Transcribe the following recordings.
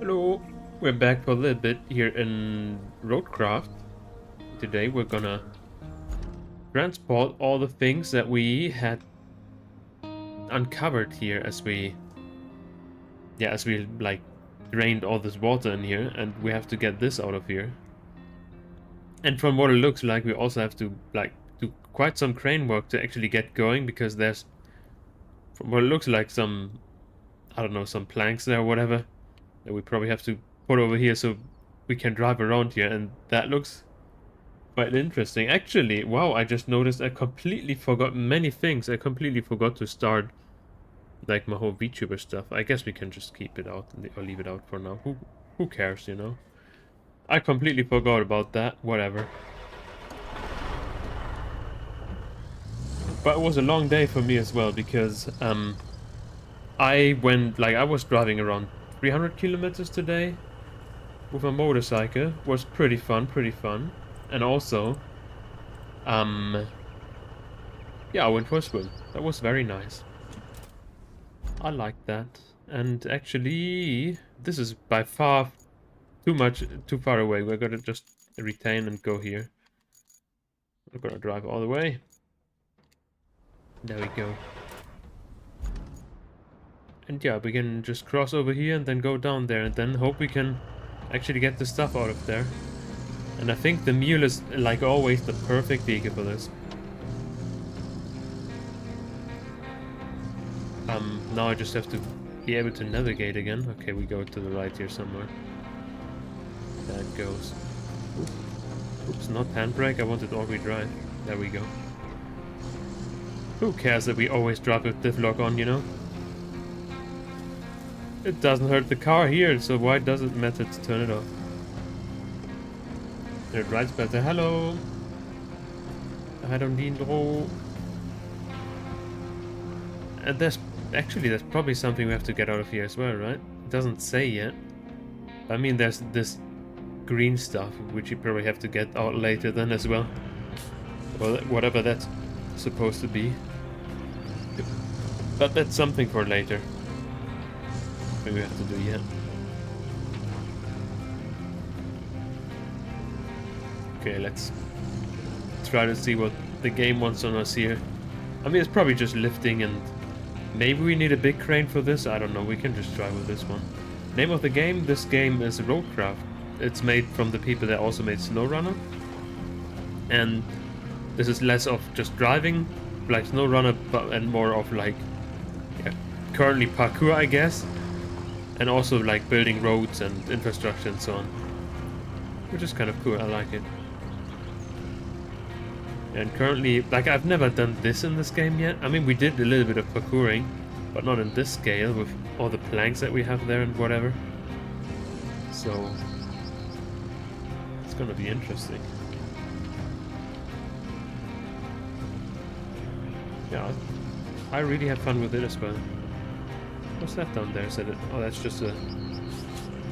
Hello, we're back for a little bit here in RoadCraft. Today we're gonna transport all the things that we had uncovered here as we like drained all this water in here, and we have to get this out of here. And from what it looks like, we also have to like do quite some crane work to actually get going, because there's, from what it looks like, some, I don't know, some planks there or whatever that we probably have to put over here so we can drive around here, and that looks quite interesting. Actually, wow, I just noticed I completely forgot many things. I completely forgot to start like my whole VTuber stuff. I guess we can just keep it out or leave it out for now. Who cares, you know? I completely forgot about that. Whatever. But it was a long day for me as well, because I was driving around 300 kilometers today with a motorcycle. Was pretty fun. And also yeah, I went for a swim. That was very nice. I like that. And actually, this is by far too far away. We're gonna just retain and go here. We're gonna drive all the way. There we go. And yeah, we can just cross over here and then go down there, and then hope we can actually get the stuff out of there. And I think the mule is, like always, the perfect vehicle for this. Now I just have to be able to navigate again. Okay, we go to the right here somewhere. That goes. Oops, not handbrake. I wanted all-wheel drive. There we go. Who cares that we always drive with diff lock on, you know? It doesn't hurt the car here, so why does it matter to turn it off? It rides better. Hello! I don't need no. And there's probably something we have to get out of here as well, right? It doesn't say yet. I mean, there's this green stuff, which you probably have to get out later then as well. Well, whatever that's supposed to be. But that's something for later. Maybe we have to do yet. Okay, let's try to see what the game wants on us here. I mean, it's probably just lifting, and maybe we need a big crane for this. I don't know. We can just try with this one. Name of the game? This game is RoadCraft. It's made from the people that also made SnowRunner. And this is less of just driving like SnowRunner, and more of like, yeah, currently parkour, I guess. And also like building roads and infrastructure and so on. Which is kind of cool. I like it. And currently, like, I've never done this in this game yet. I mean, we did a little bit of parkouring, but not in this scale with all the planks that we have there and whatever. So it's gonna be interesting. Yeah, I really had fun with it as well. What's that down there? Is it? Oh, that's just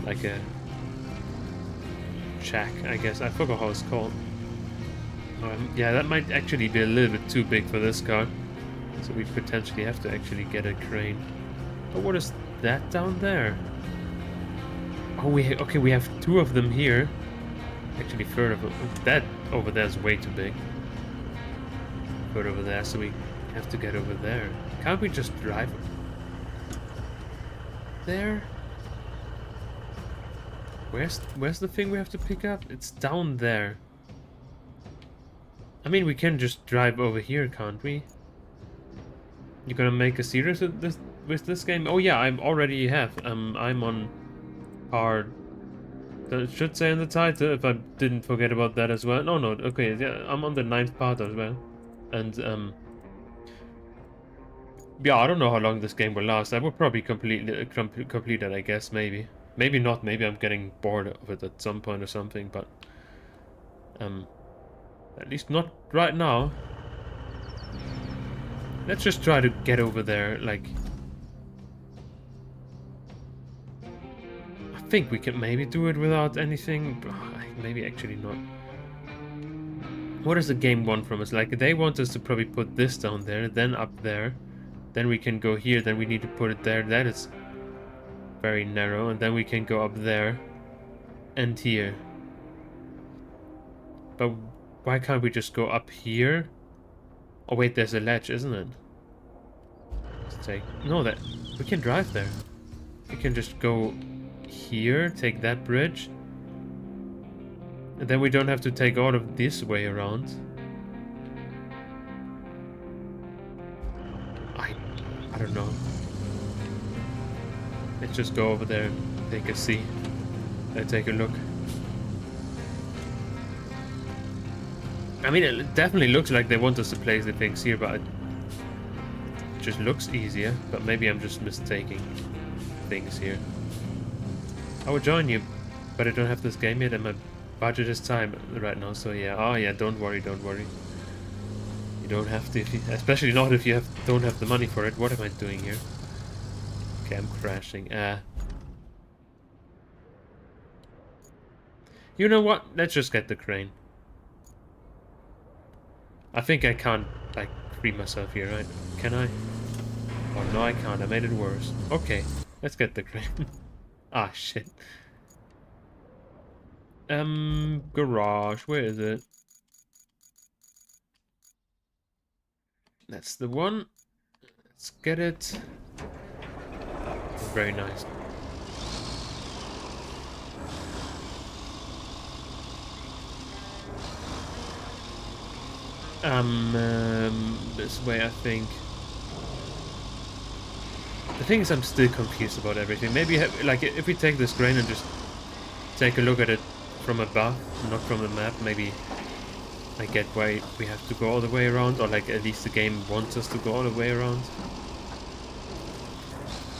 like a shack, I guess. I forgot how it's called. Yeah, that might actually be a little bit too big for this car. So we potentially have to actually get a crane. Oh, what is that down there? Oh, okay, we have two of them here. Actually, third of them. That over there is way too big. Third over there, so we have to get over there. Can't we just drive there? Where's the thing we have to pick up? It's down there. I mean, we can just drive over here, can't we? You're gonna make a series with this game? Oh yeah, I already have. I'm on hard. It should say in the title if I didn't forget about that as well. No, okay, yeah, I'm on the 9th part as well. And yeah, I don't know how long this game will last. I will probably complete it, I guess, maybe. Maybe not, maybe I'm getting bored of it at some point or something, but at least not right now. Let's just try to get over there, like... I think we can maybe do it without anything, but maybe actually not. What does the game want from us? Like, they want us to probably put this down there, then up there. Then we can go here, then we need to put it there. That is very narrow, and then we can go up there and here. But why can't we just go up here? Oh wait, there's a ledge, isn't it? Let's take... No, that... We can drive there. We can just go here, take that bridge. And then we don't have to take all of this way around. I don't know. Let's just go over there and take a see. Let's take a look. I mean, it definitely looks like they want us to place the things here, but it just looks easier. But maybe I'm just mistaking things here. I would join you, but I don't have this game yet, and my budget is time right now. So yeah, oh yeah, don't worry, don't worry. You don't have to, especially not if you don't have the money for it. What am I doing here? Okay, I'm crashing. You know what? Let's just get the crane. I think I can't, like, free myself here, right? Can I? Oh, no, I can't. I made it worse. Okay, let's get the crane. Ah, shit. Garage. Where is it? That's the one. Let's get it. Very nice. This way, I think. The thing is, I'm still confused about everything. Maybe, like, if we take this grain and just take a look at it from above, not from the map, maybe I get why we have to go all the way around, or like at least the game wants us to go all the way around.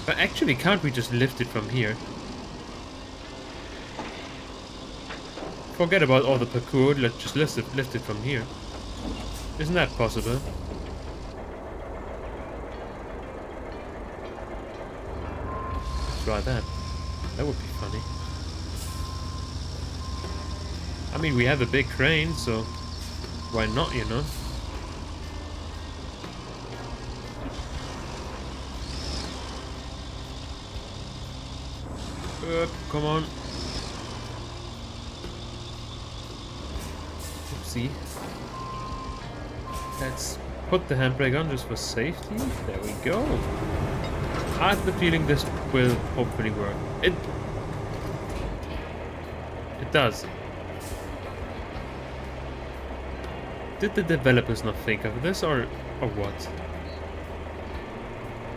But actually, can't we just lift it from here? Forget about all the parkour, let's just lift it from here. Isn't that possible? Try that. That would be funny. I mean, we have a big crane, so why not, you know? Come on. Oopsie. Let's put the handbrake on just for safety. There we go. I have the feeling this will hopefully work. It does. Did the developers not think of this, or what?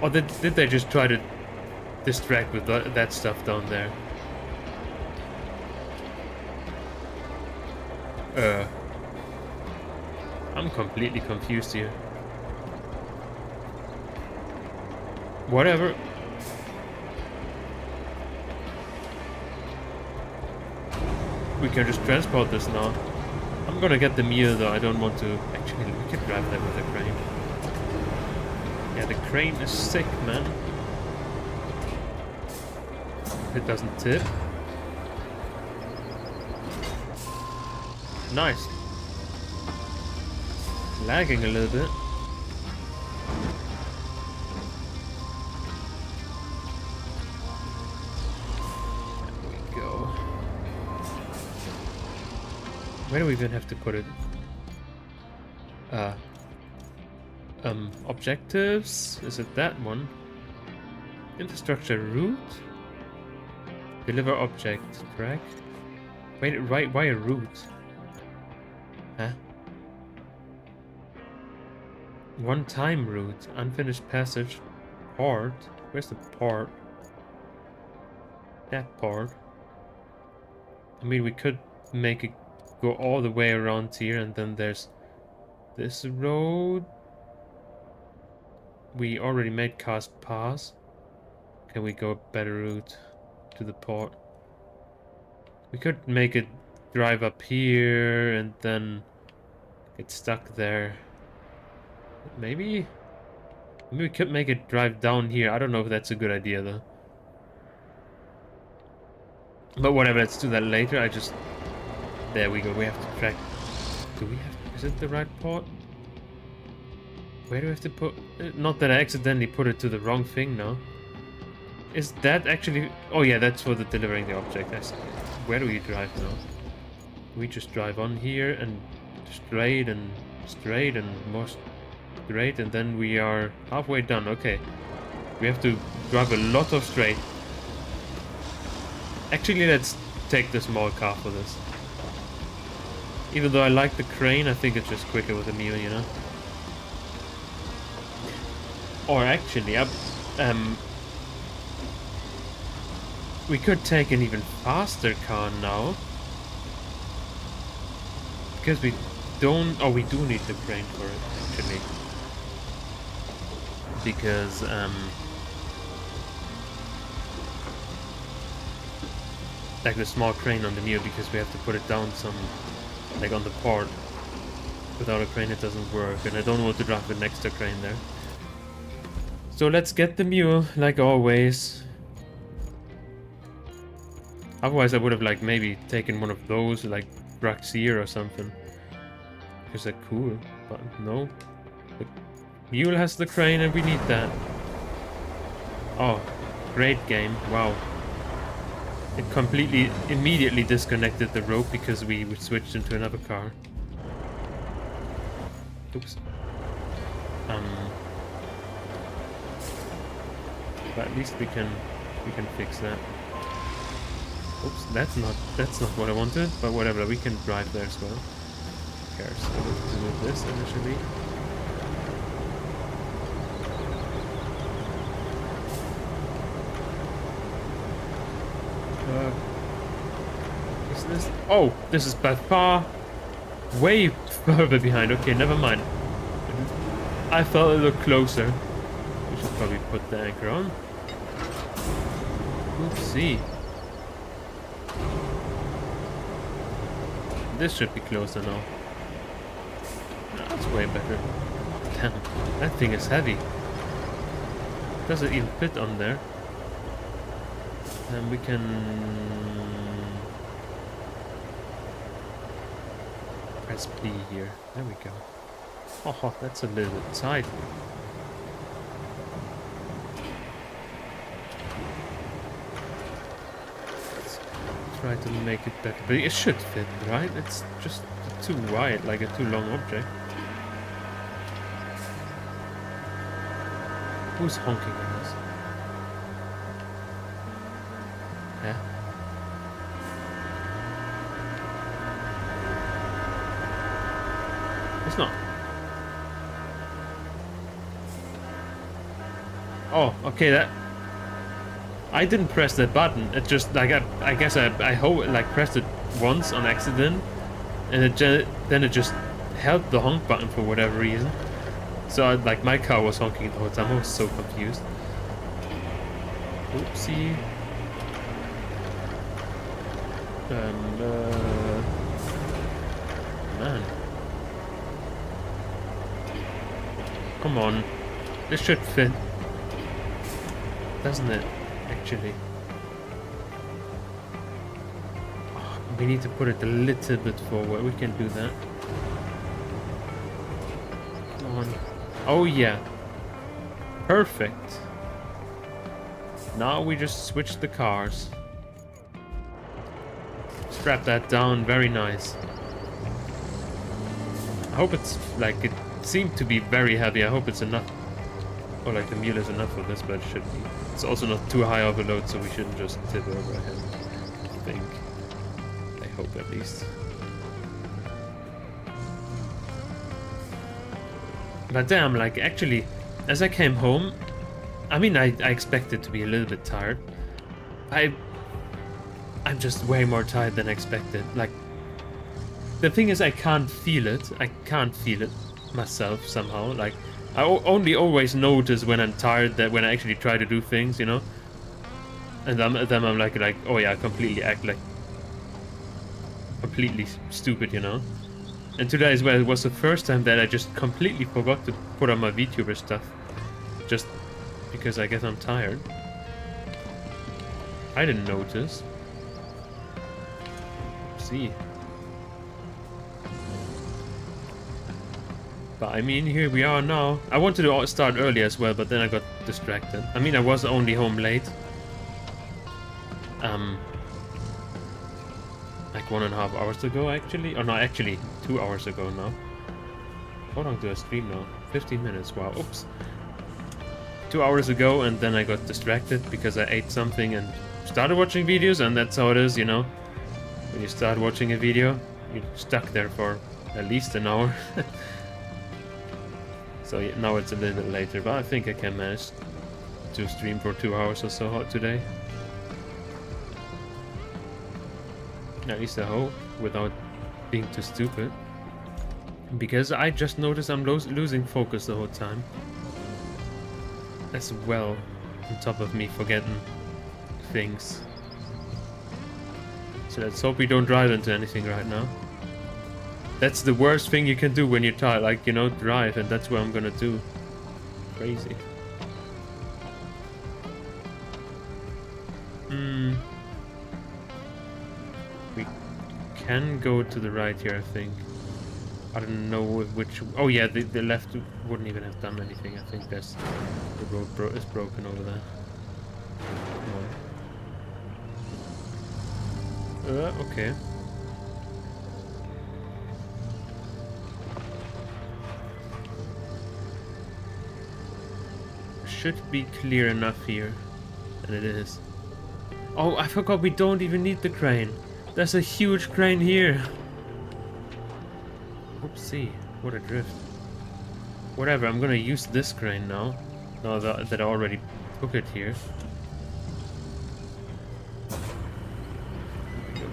Or did they just try to distract with that stuff down there? I'm completely confused here. Whatever. We can just transport this now. I'm gonna get the meal though, I don't want to... Actually, we can drive that with a crane. Yeah, the crane is sick, man. It doesn't tip. Nice. Lagging a little bit. There we go. Where do we even have to put it? Objectives? Is it that one? Infrastructure route? Deliver object. Track? Wait, why a route? Huh? One-time route. Unfinished passage. Port. Where's the port? That port. I mean, we could make it go all the way around here, and then there's this road. We already made cars pass. Can we go a better route to the port? We could make it drive up here and then get stuck there. Maybe we could make it drive down here. I don't know if that's a good idea though. But whatever, let's do that later. There we go. We have to track. Do we have... Is it the right port? Where do we have to put... Not that I accidentally put it to the wrong thing now. Is that actually... Oh yeah, that's for the delivering the object. Where do we drive now? We just drive on here and straight and more straight, and then we are halfway done. Okay. We have to drive a lot of straight. Actually, let's take the small car for this. Even though I like the crane, I think it's just quicker with the mule, you know? Or actually, we could take an even faster car now. Because we don't... Oh, we do need the crane for it, actually. Because, like the small crane on the mule, because we have to put it down some... Like on the port. Without a crane it doesn't work, and I don't want to drive an extra crane there. So let's get the mule, like always. Otherwise I would have like maybe taken one of those, like Braxier or something. Because they're cool, but no. The mule has the crane and we need that. Oh, great game, wow. It completely, immediately disconnected the rope because we switched into another car. Oops. But at least we can fix that. Oops, that's not what I wanted, but whatever, we can drive there as well. Who cares? I want to do this initially. Is this? Oh, this is by far way further behind. Okay, never mind. I felt a little closer. We should probably put the anchor on. Oopsie. This should be closer now. That's way better. Damn, that thing is heavy. Does it even fit on there? And we can press B here. There we go. Oh, that's a little bit tight. Let's try to make it better. But it should fit, right? It's just too wide, like a too long object. Who's honking at us? Yeah. It's not. Oh, okay, that... I didn't press that button. It just, like, I guess I like, pressed it once on accident. And then it just held the honk button for whatever reason. So, like, my car was honking the whole time. I was so confused. Oopsie. Man. Come on. This should fit. Doesn't it? Actually. Oh, we need to put it a little bit forward. We can do that. Come on. Oh yeah. Perfect. Now we just switch the cars. Strap that down. Very nice. I hope it's like, it seemed to be very heavy. I hope it's enough. Or like the mule is enough for this, but it should be. It's also not too high of a load, so we shouldn't just tip over him. I think. I hope at least. But damn, like actually, as I came home, I mean, I expected to be a little bit tired. I'm just way more tired than expected. Like, the thing is, I can't feel it. I can't feel it myself somehow. Like, I only always notice when I'm tired, that when I actually try to do things, you know. And then I'm like, oh yeah, I completely act like completely stupid, you know. And today as well, it was the first time that I just completely forgot to put on my Vtuber stuff. Just because I guess I'm tired. I didn't notice. See. But I mean, here we are now. I wanted to start early as well, but then I got distracted. I mean, I was only home late. Like 1.5 hours ago, actually. Or no, actually 2 hours ago now. How long do I stream now? 15 minutes. Wow. Oops. 2 hours ago, and then I got distracted because I ate something and started watching videos, and that's how it is, you know. When you start watching a video, you're stuck there for at least an hour. So yeah, now it's a little bit later, but I think I can manage to stream for 2 hours or so today. At least I hope, without being too stupid. Because I just noticed I'm losing focus the whole time. As well, on top of me forgetting things. So let's hope we don't drive into anything right now. That's the worst thing you can do when you're tired, like, you know, drive, and that's what I'm gonna do. Crazy. We can go to the right here, I think. I don't know which... Oh yeah, the left wouldn't even have done anything. I think that's... The road is broken over there. Okay. Should be clear enough here. And it is. Oh, I forgot we don't even need the crane. There's a huge crane here. Oopsie, what a drift. Whatever, I'm gonna use this crane now. Now that I already took it here.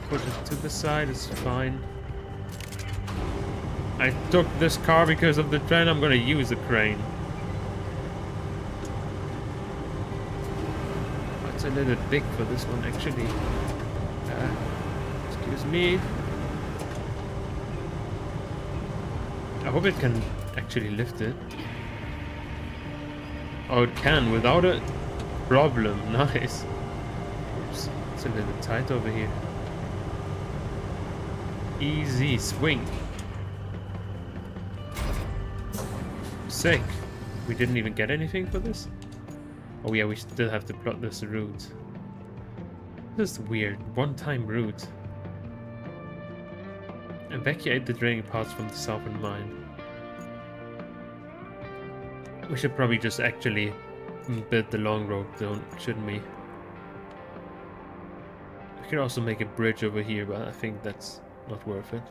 Push it to the side, it's fine. I took this car because of the train, I'm gonna use the crane. It's a little big for this one, actually. Excuse me. I hope it can actually lift it. Oh, it can without a problem. Nice. Oops, it's a little tight over here. Easy swing. Sick. We didn't even get anything for this? Oh yeah, we still have to plot this route. This is weird. One-time route. Evacuate the draining parts from the southern mine. We should probably just actually build the long road, though, shouldn't we? We could also make a bridge over here, but I think that's not worth it.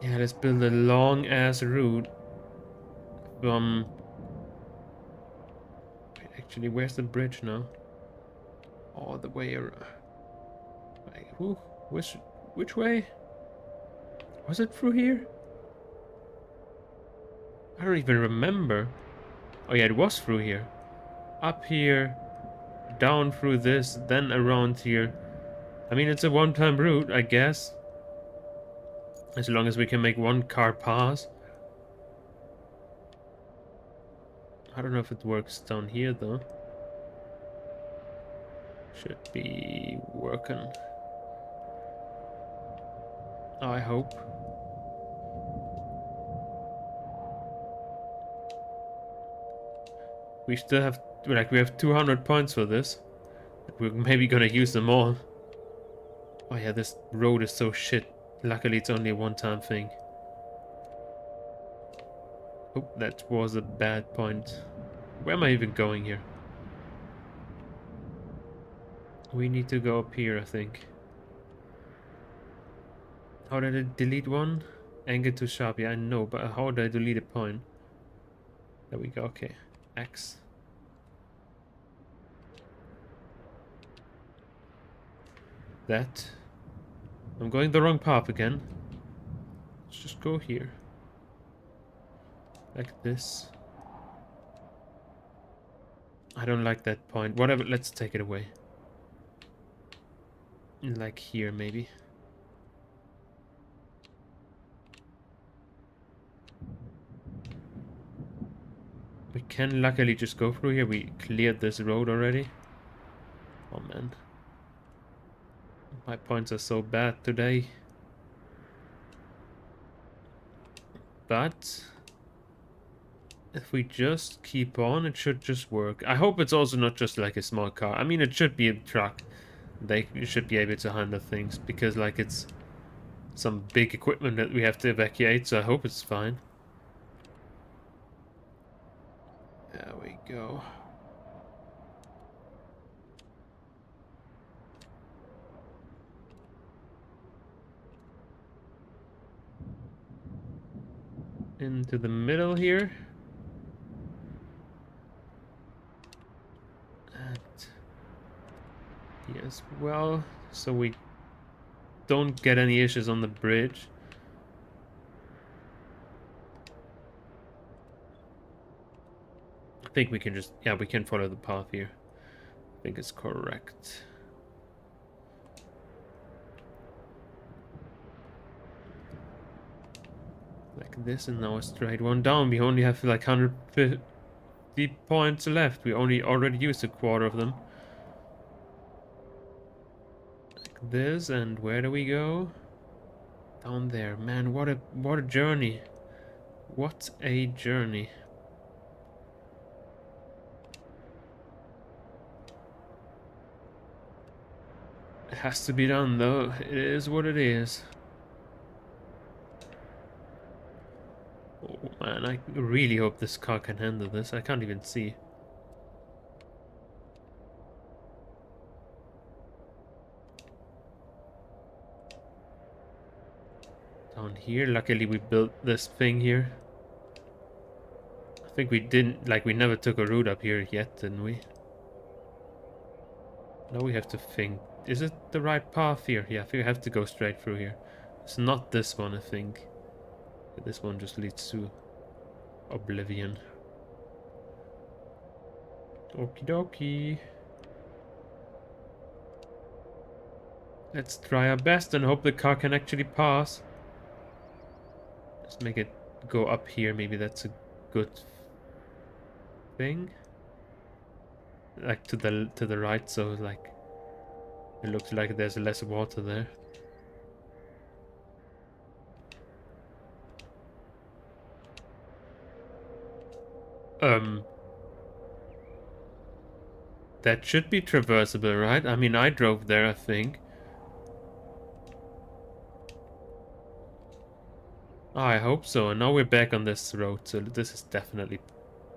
Yeah, let's build a long-ass route from... Wait, actually, where's the bridge now? All the way around. Wait, which way? Was it through here? I don't even remember. Oh yeah, it was through here. Up here, down through this, then around here. I mean, it's a one-time route, I guess. As long as we can make one car pass. I don't know if it works down here, though. Should be working. I hope. We still have, like, we have 200 points for this. We're maybe gonna use them all. Oh yeah, this road is so shit. Luckily, it's only a one-time thing. Oh, that was a bad point. Where am I even going here? We need to go up here, I think. How did I delete one? Angle too sharp. Yeah, I know, but how did I delete a point? There we go. Okay. X. That. I'm going the wrong path again. Let's just go here. Like this. I don't like that point. Whatever, let's take it away. Like here, maybe. We can luckily just go through here. We cleared this road already. Oh man. My points are so bad today. But If we just keep on, it should just work. I hope it's also not just like a small car. I mean, it should be a truck. They should be able to handle things because like it's some big equipment that we have to evacuate, so I hope it's fine. There we go. Into the middle here. And here as well, so we don't get any issues on the bridge. I think we can just, yeah, we can follow the path here. I think it's correct. Like this, and now a straight one down. We only have like 150 points left. We already used a quarter of them. Like this, and where do we go? Down there. Man, what a journey. What a journey. It has to be done though. It is what it is. Oh man, I really hope this car can handle this. I can't even see. Down here, luckily we built this thing here. I think we didn't, like we never took a route up here yet, didn't we? Now we have to think. Is it the right path here? Yeah, I think we have to go straight through here. It's not this one, I think. This one just leads to oblivion. Okie dokie. Let's try our best and hope the car can actually pass. Let's make it go up here. Maybe that's a good thing. Like to the right, so like it looks like there's less water there. That should be traversable, right? I mean, I drove there, I think. Oh, I hope so. And now we're back on this road, so this is definitely...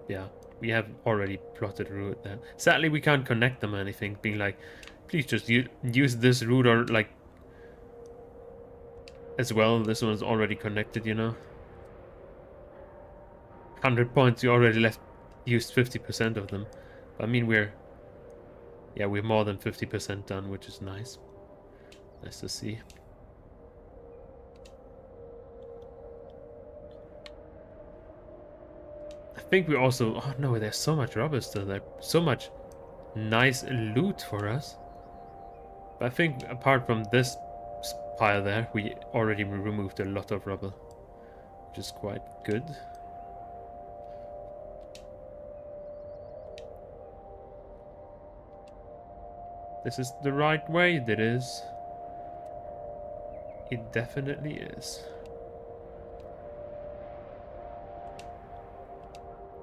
Yeah, we have already plotted a route there. Sadly, we can't connect them or anything, being like, please just use this route or, like... As well, this one's already connected, you know? 100 points, you already used 50% of them. I mean, we're more than 50% done, which is nice. Nice to see. I think we also... Oh no, there's so much rubber still there. So much nice loot for us. But I think apart from this pile there, we already removed a lot of rubber, which is quite good. This is the right way, it is. It definitely is.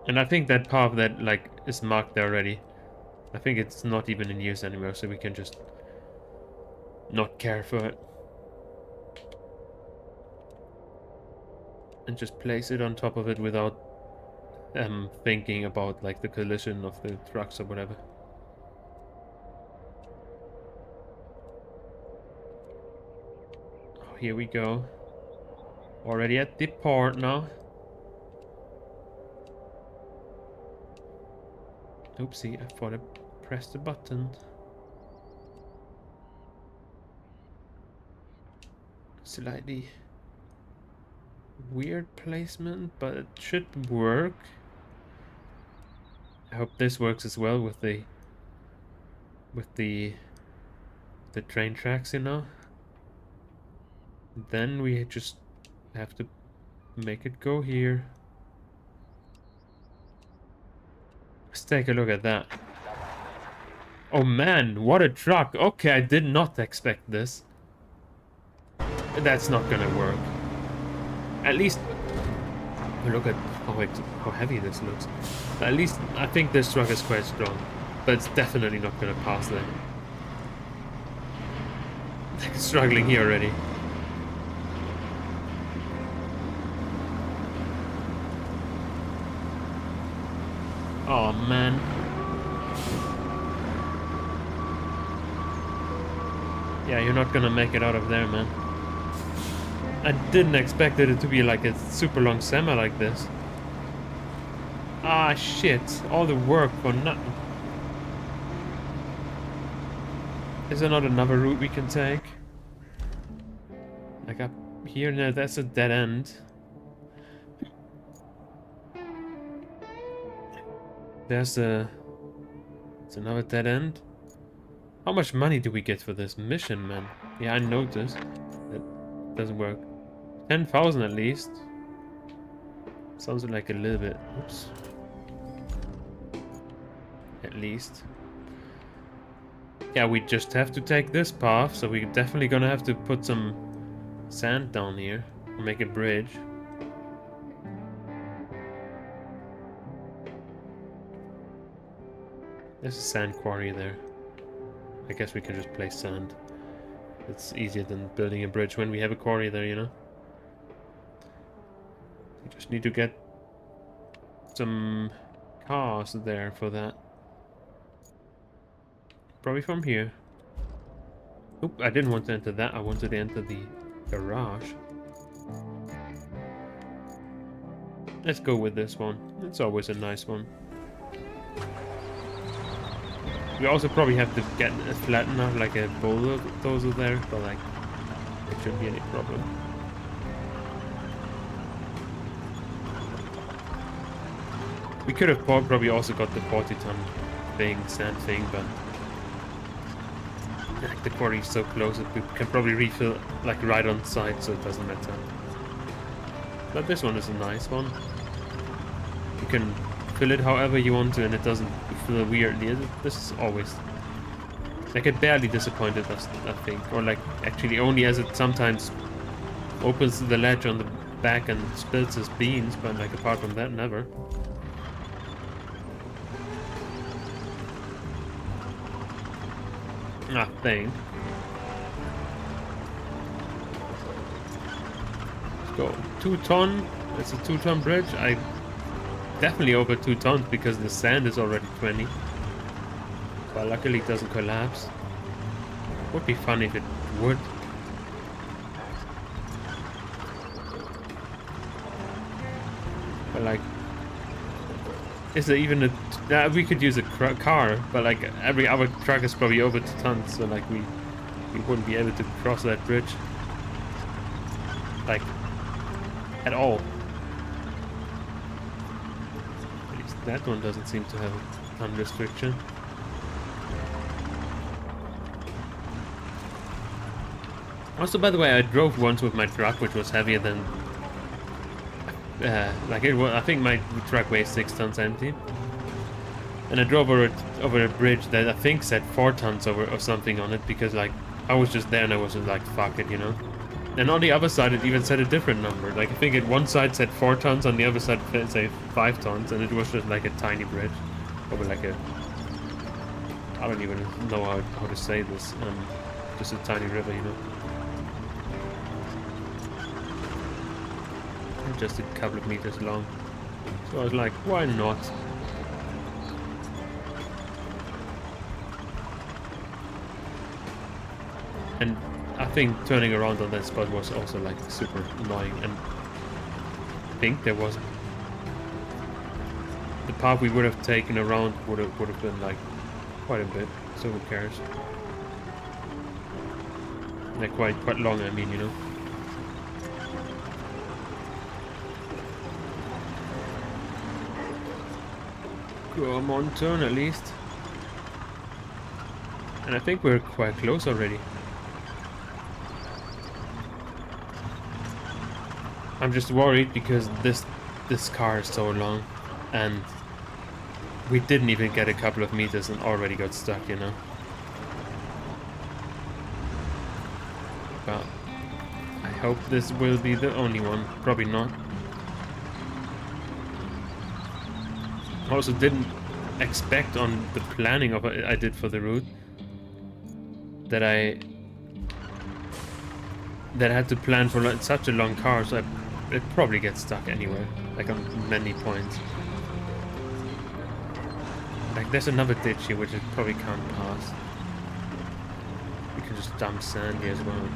And I think that path that like is marked there already, I think it's not even in use anymore, so we can just not care for it. And just place it on top of it without thinking about like the collision of the trucks or whatever. Oh, here we go. Already at the port now. Oopsie, I thought I pressed the button. Slightly weird placement, but it should work. I hope this works as well with the train tracks, you know. Then we just have to make it go here. Let's take a look at that. Oh man, what a truck. Okay, I did not expect this. That's not gonna work. At least look at how heavy this looks. At least I think this truck is quite strong, but it's definitely not gonna pass there. Like struggling here already. Oh man. Yeah, you're not gonna make it out of there, man. I didn't expect it to be like a super long semi like this. Ah, shit. All the work for nothing. Is there not another route we can take? Like up here? No, that's a dead end. It's another dead end. How much money do we get for this mission, man? Yeah, I noticed. It doesn't work. 10,000 at least. Sounds like a little bit. Oops. At least. Yeah, we just have to take this path, so we're definitely gonna have to put some sand down here. Or make a bridge. There's a sand quarry there. I guess we can just place sand. It's easier than building a bridge when we have a quarry there, you know? We just need to get some cars there for that. Probably from here. Oop, I didn't want to enter that. I wanted to enter the garage. Let's go with this one. It's always a nice one. We also probably have to get a flattener, like a bulldozer there, but like, it shouldn't be any problem. We could have probably also got the 40-ton thing, sand thing, but like the quarry is so close that we can probably refill like right on site, so it doesn't matter. But this one is a nice one. You can fill it however you want to, and it doesn't feel weirdly. This is always like, it barely disappointed us, I think, or like actually only as it sometimes opens the ledge on the back and spills his beans, but like apart from that, never. Nothing. Let's go. 2 ton. It's a 2-ton bridge. Definitely over 2 tons because the sand is already 20. But luckily it doesn't collapse. Would be fun if it would. But like, is there even a... we could use a car, but like every other truck is probably over 2 tons, so like we wouldn't be able to cross that bridge. Like, at all. That one doesn't seem to have a ton restriction. Also, by the way, I drove once with my truck, which was heavier than... like it was, I think my truck weighs 6 tons empty. And I drove over a bridge that I think said 4 tons over or something on it, because like I was just there and I was just like, fuck it, you know. And on the other side, it even said a different number. Like, I think it one side said 4 tons, on the other side it said 5 tons, and it was just like a tiny bridge. Over like a... I don't even know how to say this. Just a tiny river, you know. And just a couple of meters long. So I was like, why not? And I think turning around on that spot was also like super annoying, and I think there was the path we would have taken around would have been like quite a bit, so who cares? Like quite long, I mean, you know. Come on, turn at least. And I think we're quite close already. I'm just worried because this car is so long, and we didn't even get a couple of meters and already got stuck, you know. But I hope this will be the only one. Probably not. I also didn't expect on the planning of it I did for the route that I had to plan for like such a long car, so it probably gets stuck anywhere, like on many points. Like there's another ditch here which it probably can't pass. We can just dump sand here as well.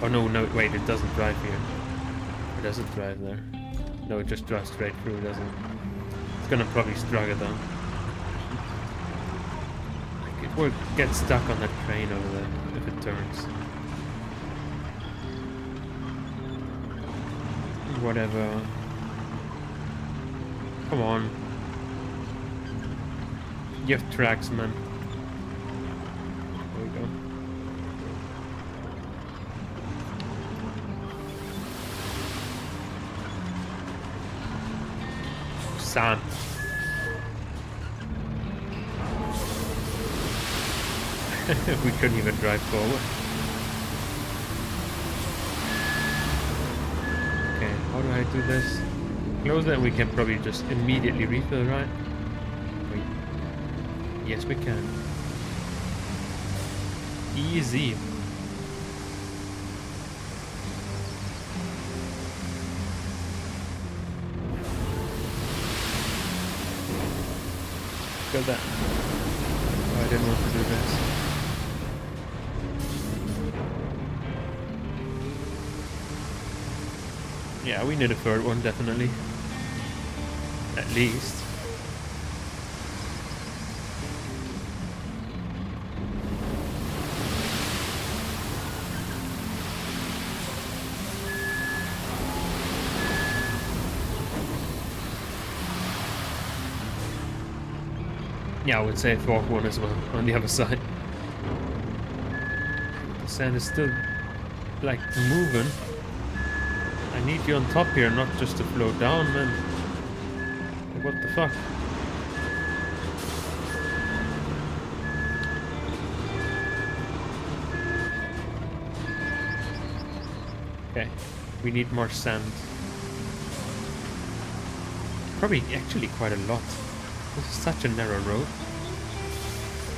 Oh no, wait, it doesn't drive here. Or does it drive there? No, it just drives straight through, doesn't it? It's gonna probably struggle though. Like it will get stuck on that crane over there if it turns. Whatever. Come on. You have tracks, man. There we go. Sand. We couldn't even drive forward. Okay, how do I do this? Close that, we can probably just immediately refill, right? Wait. Yes, we can. Easy. Got that. Oh, I didn't want to do this. Yeah, we need a third one, definitely. At least. Yeah, I would say a fourth one as well, on the other side. The sand is still, like, moving. I need you on top here, not just to float down, man. Like, what the fuck? Okay, we need more sand. Probably actually quite a lot. This is such a narrow road.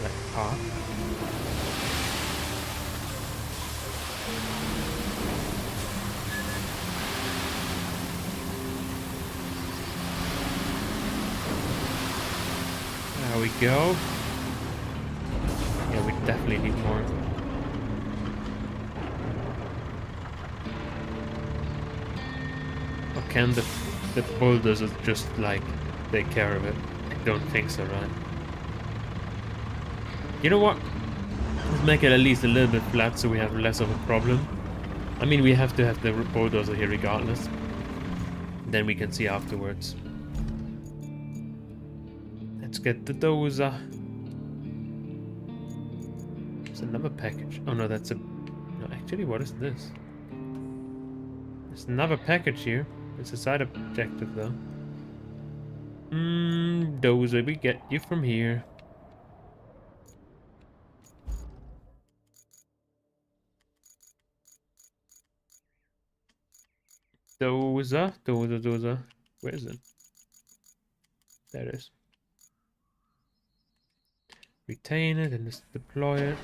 Like path. There we go. Yeah, we definitely need more. Or can the bulldozers just like take care of it? I don't think so, right? You know what? Let's make it at least a little bit flat so we have less of a problem. I mean, we have to have the bulldozer here regardless. Then we can see afterwards. Let's get the dozer. There's another package. Oh no, that's a... No, actually, what is this? There's another package here. It's a side objective though. Dozer, we get you from here. Dozer. Where is it? There it is. Retain it and just deploy it.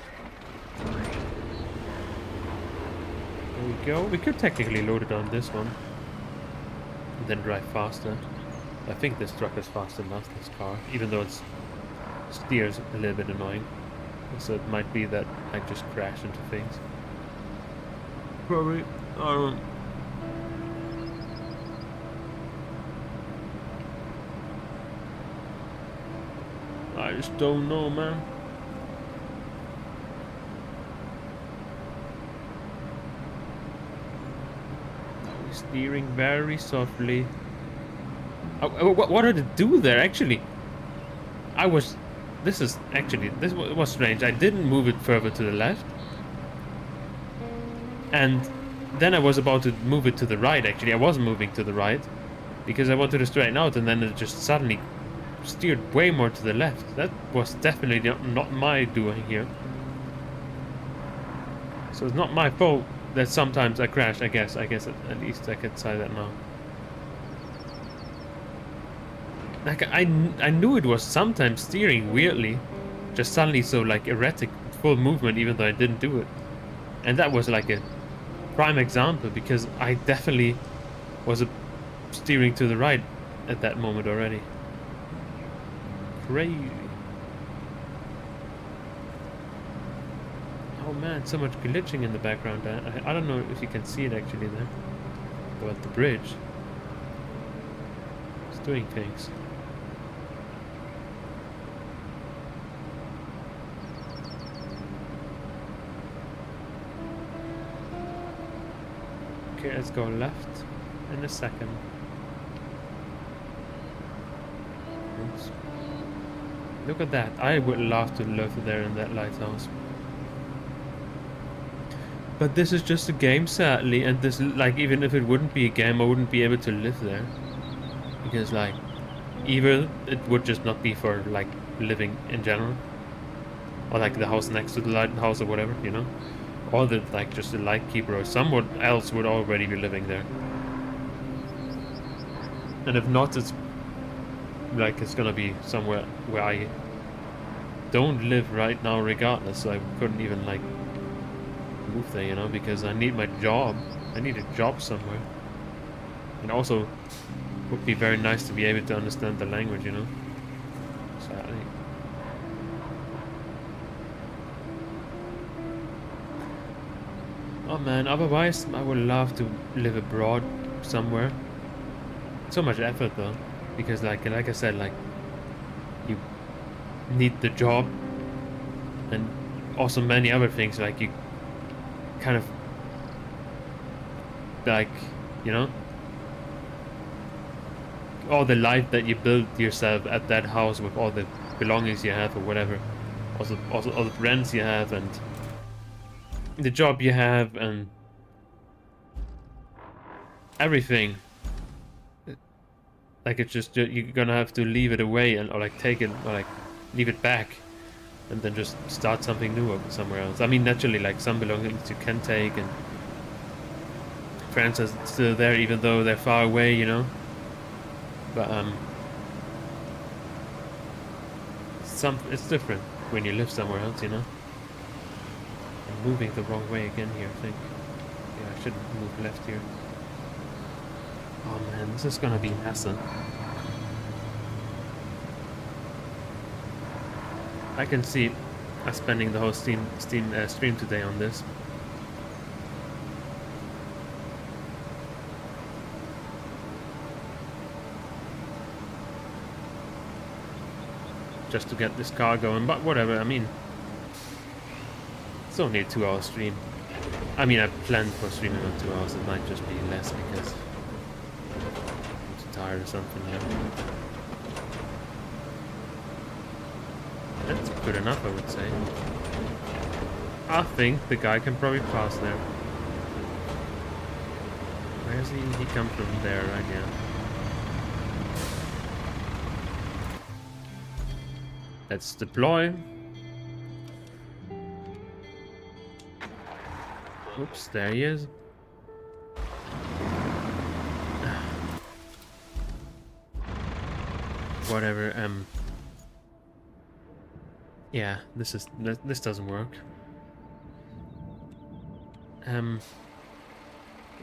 There we go. We could technically load it on this one. And then drive faster. I think this truck is fast enough, this car. Even though it steers a little bit annoying. So it might be that I just crash into things. Probably. I don't... I just don't know, man. We're steering very softly. Oh, what did it do there, actually? This was strange. I didn't move it further to the left. And then I was about to move it to the right, actually. I was moving to the right. Because I wanted to straighten out, and then it just suddenly steered way more to the left. That was definitely not my doing here. So it's not my fault that sometimes I crash, I guess at least I can say that now. Like, I knew it was sometimes steering weirdly. Just suddenly so, like, erratic, full movement, even though I didn't do it. And that was, like, a prime example, because I definitely was steering to the right at that moment already. Crazy. Oh man, so much glitching in the background. I don't know if you can see it actually there. But the bridge. It's doing things. Okay, let's go left in a second. Oops. Look at that. I would love to live there in that lighthouse. But this is just a game, sadly, and this, like, even if it wouldn't be a game, I wouldn't be able to live there. Because, like, either it would just not be for, like, living in general. Or, like, the house next to the lighthouse or whatever, you know? Or the, like, just the lightkeeper or someone else would already be living there. And if not, it's, like, it's gonna be somewhere where I don't live right now regardless, so I couldn't even, like, move there, you know, because I need my job. I need a job somewhere. And also, would be very nice to be able to understand the language, you know. Sadly. Oh man, otherwise I would love to live abroad somewhere. So much effort though, because like I said, like you need the job, and also many other things, like you kind of like, you know, all the life that you build yourself at that house with all the belongings you have or whatever, also all the friends you have and the job you have and everything. Like it's just you're gonna have to leave it away and or like take it or like leave it back and then just start something new somewhere else. I mean, naturally, like some belongings you can take and friends are still there even though they're far away, you know. But it's different when you live somewhere else, you know. I'm moving the wrong way again here, I think. Yeah, I should move left here. Oh man, this is gonna be a hassle. I can see us spending the whole stream today on this. Just to get this car going, but whatever, I mean, it's only a 2-hour stream. I mean, I planned for streaming on 2 hours, it might just be less because I'm too tired or something, yeah. That's good enough, I would say. I think the guy can probably pass there. Where is he? He comes from there, right? Yeah. Let's deploy. Oops, there he is. Whatever, yeah, this doesn't work.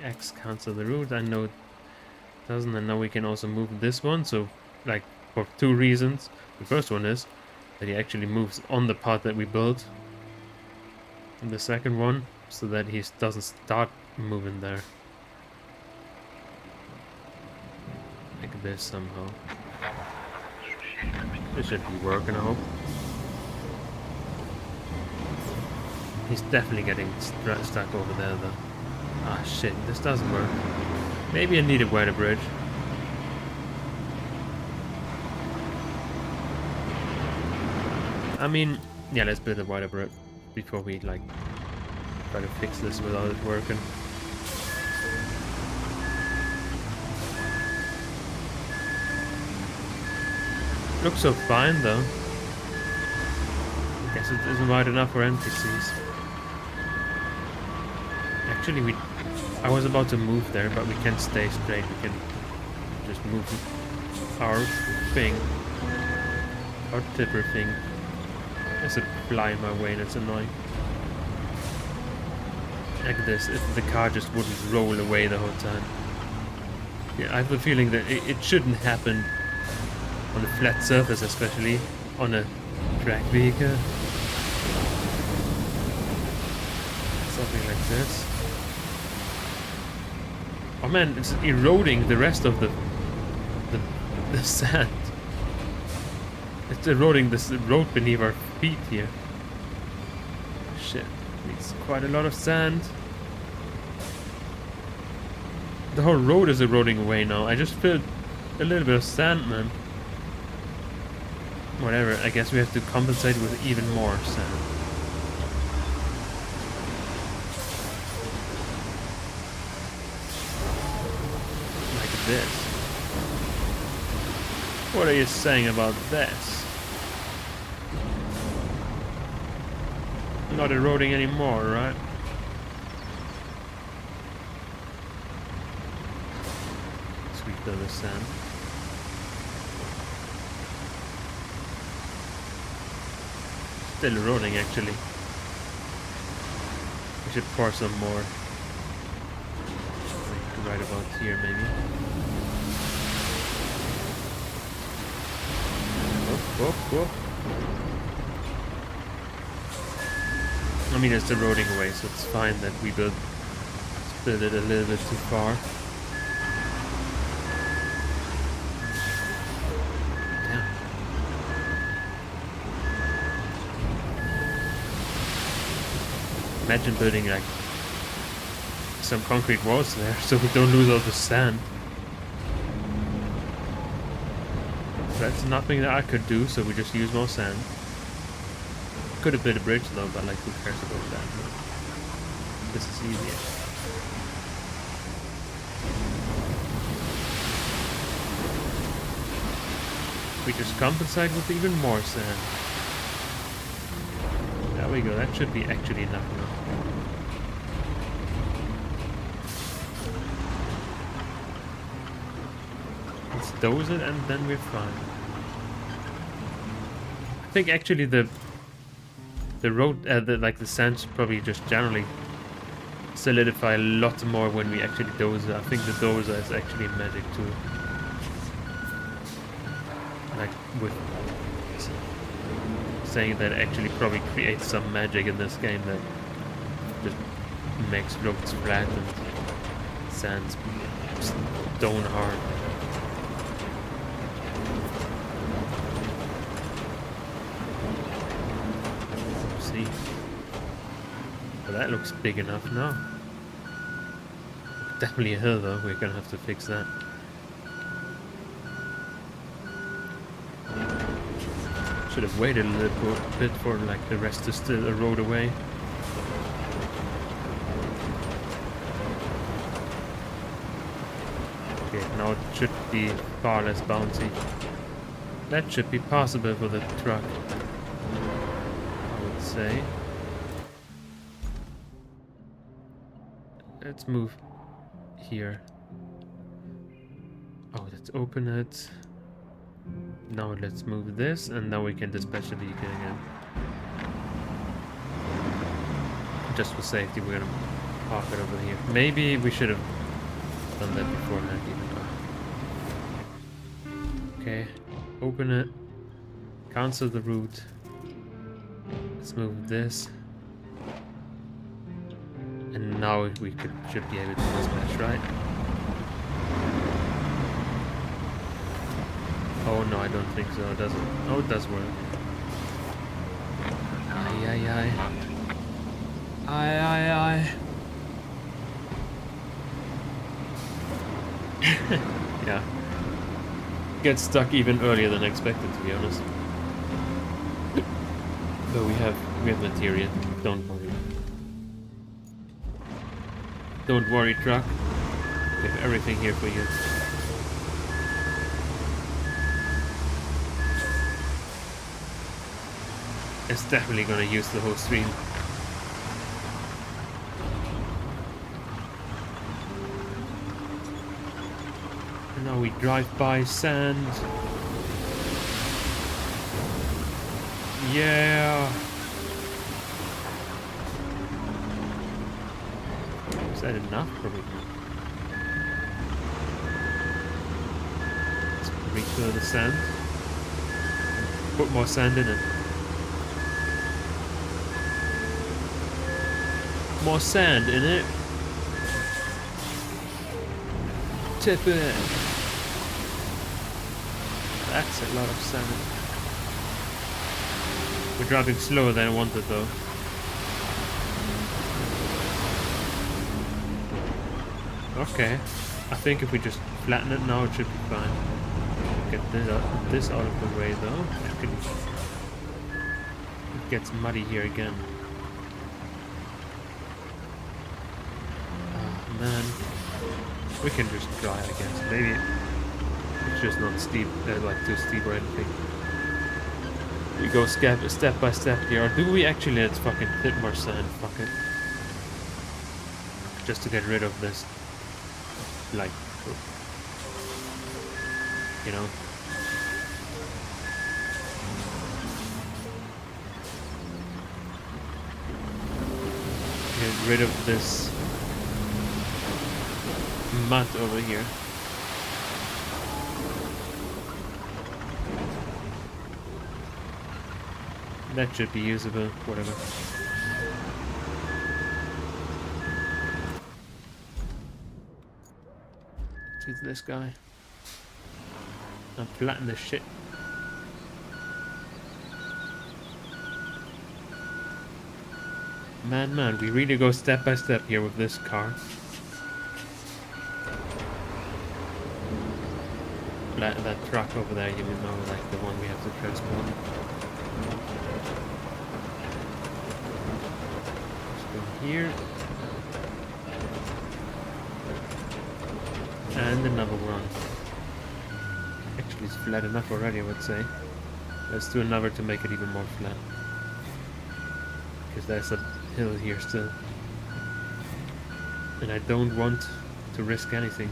X cancel the route. I know it doesn't, and now we can also move this one, so like for 2 reasons. The first one is that he actually moves on the part that we built. And the second one, so that he doesn't start moving there. Like this somehow. This should be working, I hope. He's definitely getting stuck over there though. Ah shit, this doesn't work. Maybe I need a wider bridge. I mean, yeah, let's build a wider bridge before we like try to fix this without it working. Looks so fine though. Guess it isn't wide enough for NPCs. Actually, I was about to move there, but we can't stay straight. We can just move our thing. Or tipper thing. There's a fly in my way and it's annoying. Like this, if the car just wouldn't roll away the whole time. Yeah, I have a feeling that it shouldn't happen on a flat surface, especially on a track vehicle. Something like this. Oh man, it's eroding the rest of the sand. It's eroding this road beneath our feet here. Shit, it's quite a lot of sand. The whole road is eroding away now. I just filled a little bit of sand, man. Whatever, I guess we have to compensate with even more sand. Like this. What are you saying about this? Not eroding anymore, right? Sweep the sand. Still eroding, actually. We should pour some more. Like right about here, maybe. Whoop. I mean, it's eroding away, so it's fine that we build it a little bit too far. Damn. Imagine building like some concrete walls there, so we don't lose all the sand. That's nothing that I could do, so we just use more sand. Could have built a bridge though, but like, who cares about that? This is easier. We just compensate with even more sand. There we go, that should be actually enough now. Let's dose it and then we're fine. I think actually the road, like the sands probably just generally solidify a lot more when we actually dozer. I think the dozer is actually magic too. Like with saying that actually probably creates some magic in this game that just makes roads flat and sands stone hard. Well, that looks big enough now. Definitely a hill though, we're gonna have to fix that. Should have waited a little bit for like the rest to still erode away. Okay, now it should be far less bouncy. That should be possible for the truck, I would say. Let's move here. Oh, let's open it. Now let's move this, and now we can dispatch the vehicle again. Just for safety, we're gonna park it over here. Maybe we should have done that beforehand even. Okay, open it. Cancel the route. Let's move this. And now we should be able to dispatch, right? Oh no, I don't think so. It doesn't. Oh, it does work. Aye. Yeah. Get stuck even earlier than expected, to be honest. But we have material. Don't worry. Don't worry, truck. We have everything here for you. It's definitely gonna use the whole stream. And now we drive by sand. Yeah. Is that enough? Probably not. Let's refill the sand. Put more sand in it. More sand in it. Tip it. That's a lot of sand. We're driving slower than I wanted though. Okay. I think if we just flatten it now, it should be fine. Get this out of the way though. It gets muddy here again. Oh man. We can just try, I guess. Maybe it's just not steep, like too steep or anything. We go step by step here. Or do we actually? Let's fucking hit more sand. Fuck it. Just to get rid of this. Like, you know. Get rid of this mud over here. That should be usable, whatever. Let's use this guy. And flatten this shit. Man, we really go step by step here with this car. That truck over there, you know, like the one we have to transport. Here and another one. Actually, it's flat enough already, I would say. Let's do another to make it even more flat, because there's a hill here still, and I don't want to risk anything,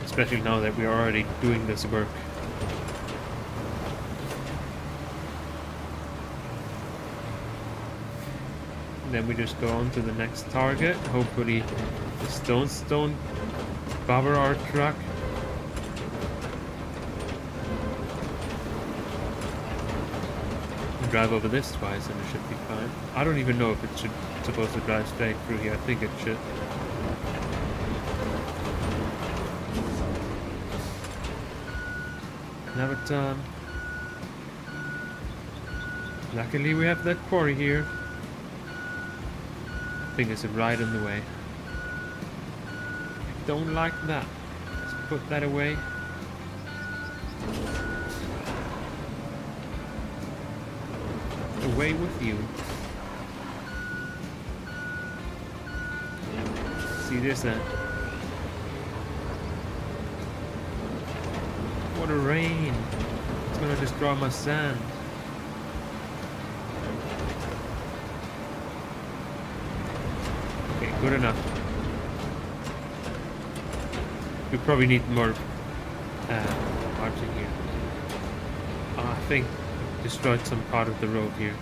especially now that we are already doing this work. Then we just go on to the next target. Hopefully the stones don't bother our truck. Drive over this twice and it should be fine. I don't even know if it's supposed to drive straight through here. I think it should. Another turn. Luckily we have that quarry here. I think it's right in the way. I don't like that. Let's put that away. Away with you. See this then? What a rain! It's gonna destroy my sand. Okay, good enough. We probably need more marching here. I think destroyed some part of the road here.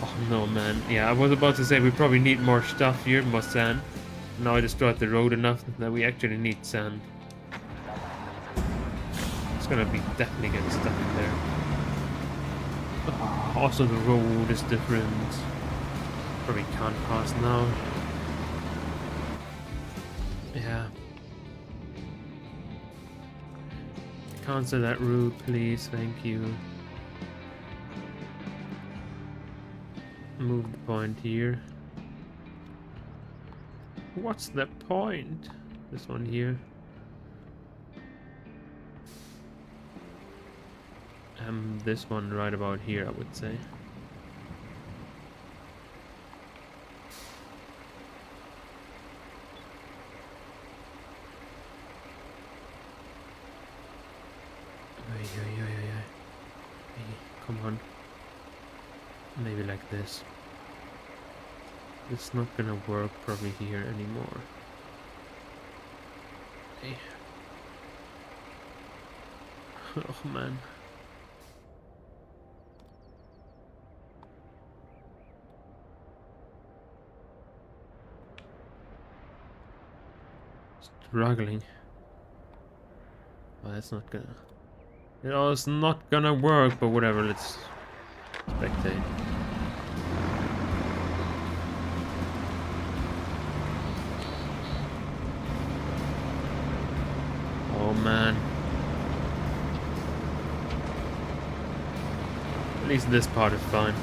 Oh no, man. Yeah, I was about to say we probably need more stuff here, more sand. Now I destroyed the road enough that we actually need sand. It's gonna be definitely getting stuck in there. Oh, also the road is different. Probably can't pass now. Yeah. Cancel that route, please. Thank you. Move the point here. What's the point? This one here. This one right about here, I would say. Come on. Maybe like this. It's not gonna work probably here anymore. Hey. Oh man. Struggling. Oh, that's not gonna... It's not gonna work, but whatever, let's spectate. Oh man. At least this part is fine.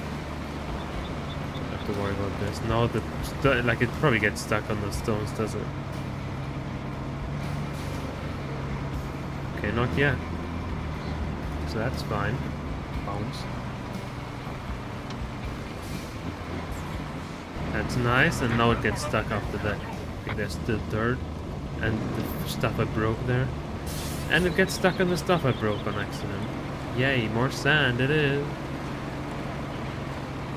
Don't have to worry about this. No, like it probably gets stuck on the stones, does it? Okay, not yet. So that's fine. Bounce. That's nice, and now it gets stuck after that. I think there's still dirt and the stuff I broke there. And it gets stuck on the stuff I broke on accident. Yay, more sand it is.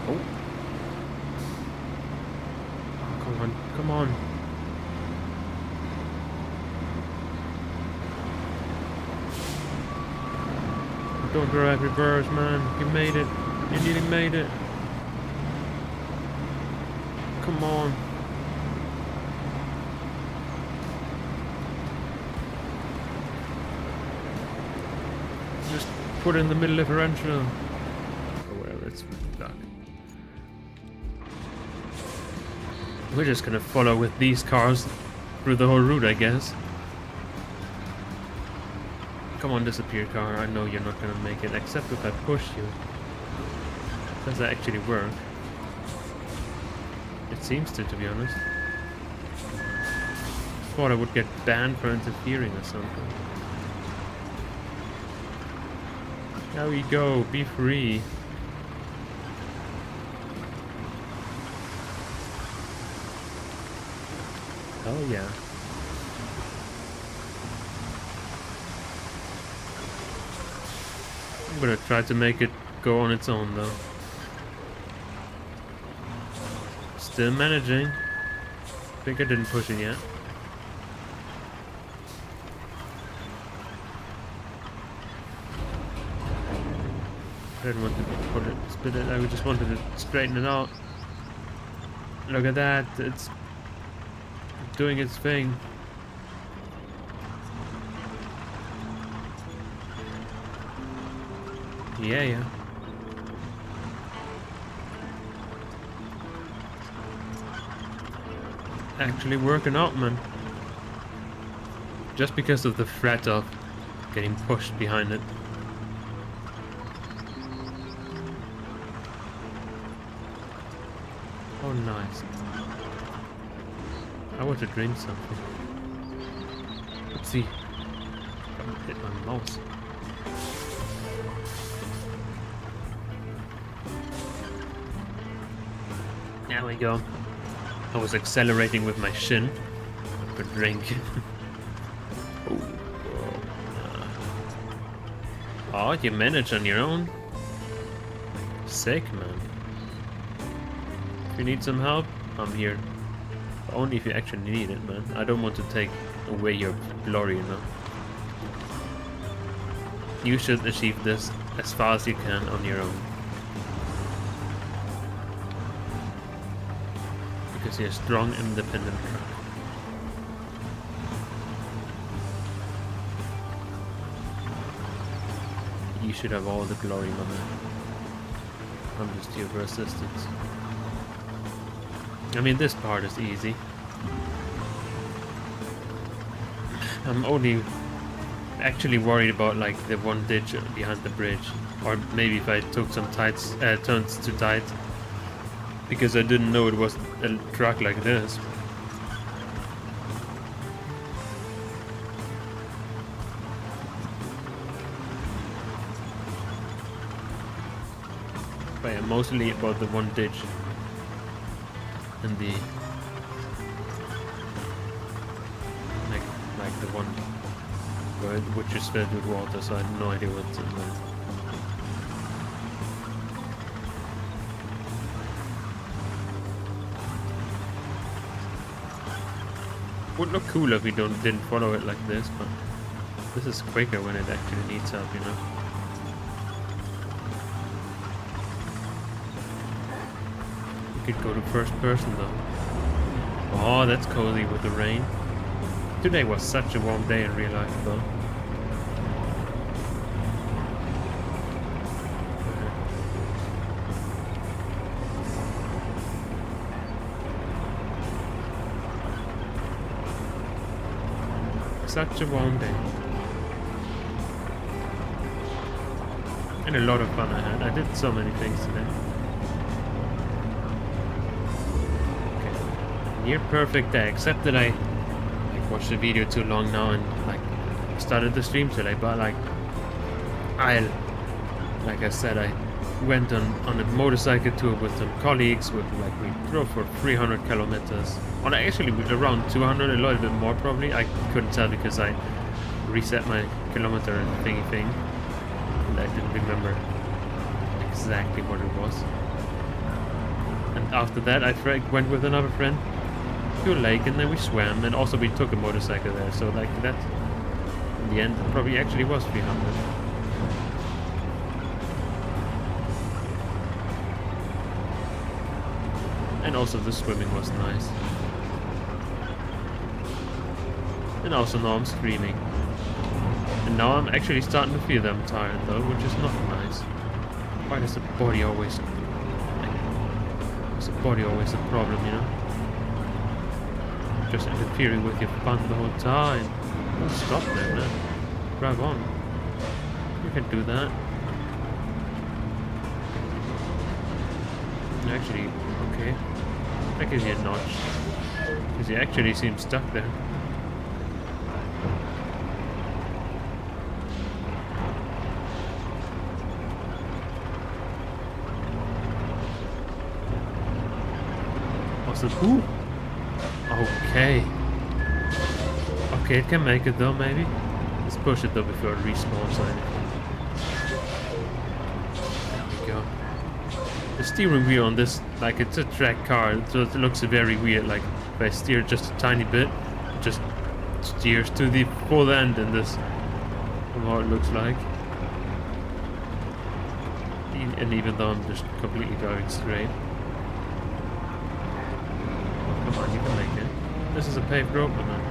Oh. Oh, come on, come on. Don't grab your birds, man. You made it. You nearly made it. Come on. Just put it in the middle differential. Or whatever, it's stuck. We're just gonna follow with these cars through the whole route, I guess. Come on, disappear car. I know you're not gonna make it, except if I push you. Does that actually work? It seems to be honest. Thought I would get banned for interfering or something. There we go, be free. Oh yeah. I'm gonna try to make it go on its own though. Still managing. Think I didn't push it yet. I didn't want to put it, spit it, I just wanted to straighten it out. Look at that, it's doing its thing. Yeah. Actually working out, man. Just because of the threat of getting pushed behind it. Oh, nice. I want to drink something. Let's see. I hit my mouse. There we go. I was accelerating with my shin. I could drink. Oh, you manage on your own? Sick, man. If you need some help, I'm here. But only if you actually need it, man. I don't want to take away your glory, you know. You should achieve this as far as you can on your own. Because you're a strong, independent truck. You should have all the glory, my man. I'm just here for assistance. I mean, this part is easy. I'm only actually worried about like the one ditch behind the bridge, or maybe if I took some turns too tight, because I didn't know it was a truck like this. But yeah, mostly about the one ditch and the like the one which is filled with water, so I have no idea what's in there. Would look cool if we didn't follow it like this, but This is quicker when it actually needs help, you know. We could go to first person though. Oh, that's cozy with the rain. Today was such a warm day in real life though. Such a warm day. And a lot of fun I had. I did so many things today. Okay. Near perfect day, except that I watched the video too long now and like started the stream today, but like I said, I went on a motorcycle tour with some colleagues. We drove for 300 kilometers. Or actually around 200, a little bit more probably. I couldn't tell because I reset my kilometer thingy thing. And I didn't remember exactly what it was. And after that I went with another friend to a lake and then we swam, and also we took a motorcycle there. So like that, in the end, it probably actually was 300. And also the swimming was nice. And also now I'm screaming. And now I'm actually starting to feel that I'm tired though, which is not nice. Why does the body always... is the body always a problem, you know? Just interfering with your fun the whole time. Don't stop there, man. Drive on. You can do that. Actually, okay. That gives you a notch. Because you actually seem stuck there. Awesome. Ooh! Okay. Okay, it can make it though, maybe. Let's push it though before it respawns or anything. There we go. The steering wheel on this, like, it's a track car, so it looks very weird. Like, if I steer just a tiny bit, it just steers to the full end in this, from how it looks like. And even though I'm just completely driving straight. Come on, you can make it. This is a paved road, man.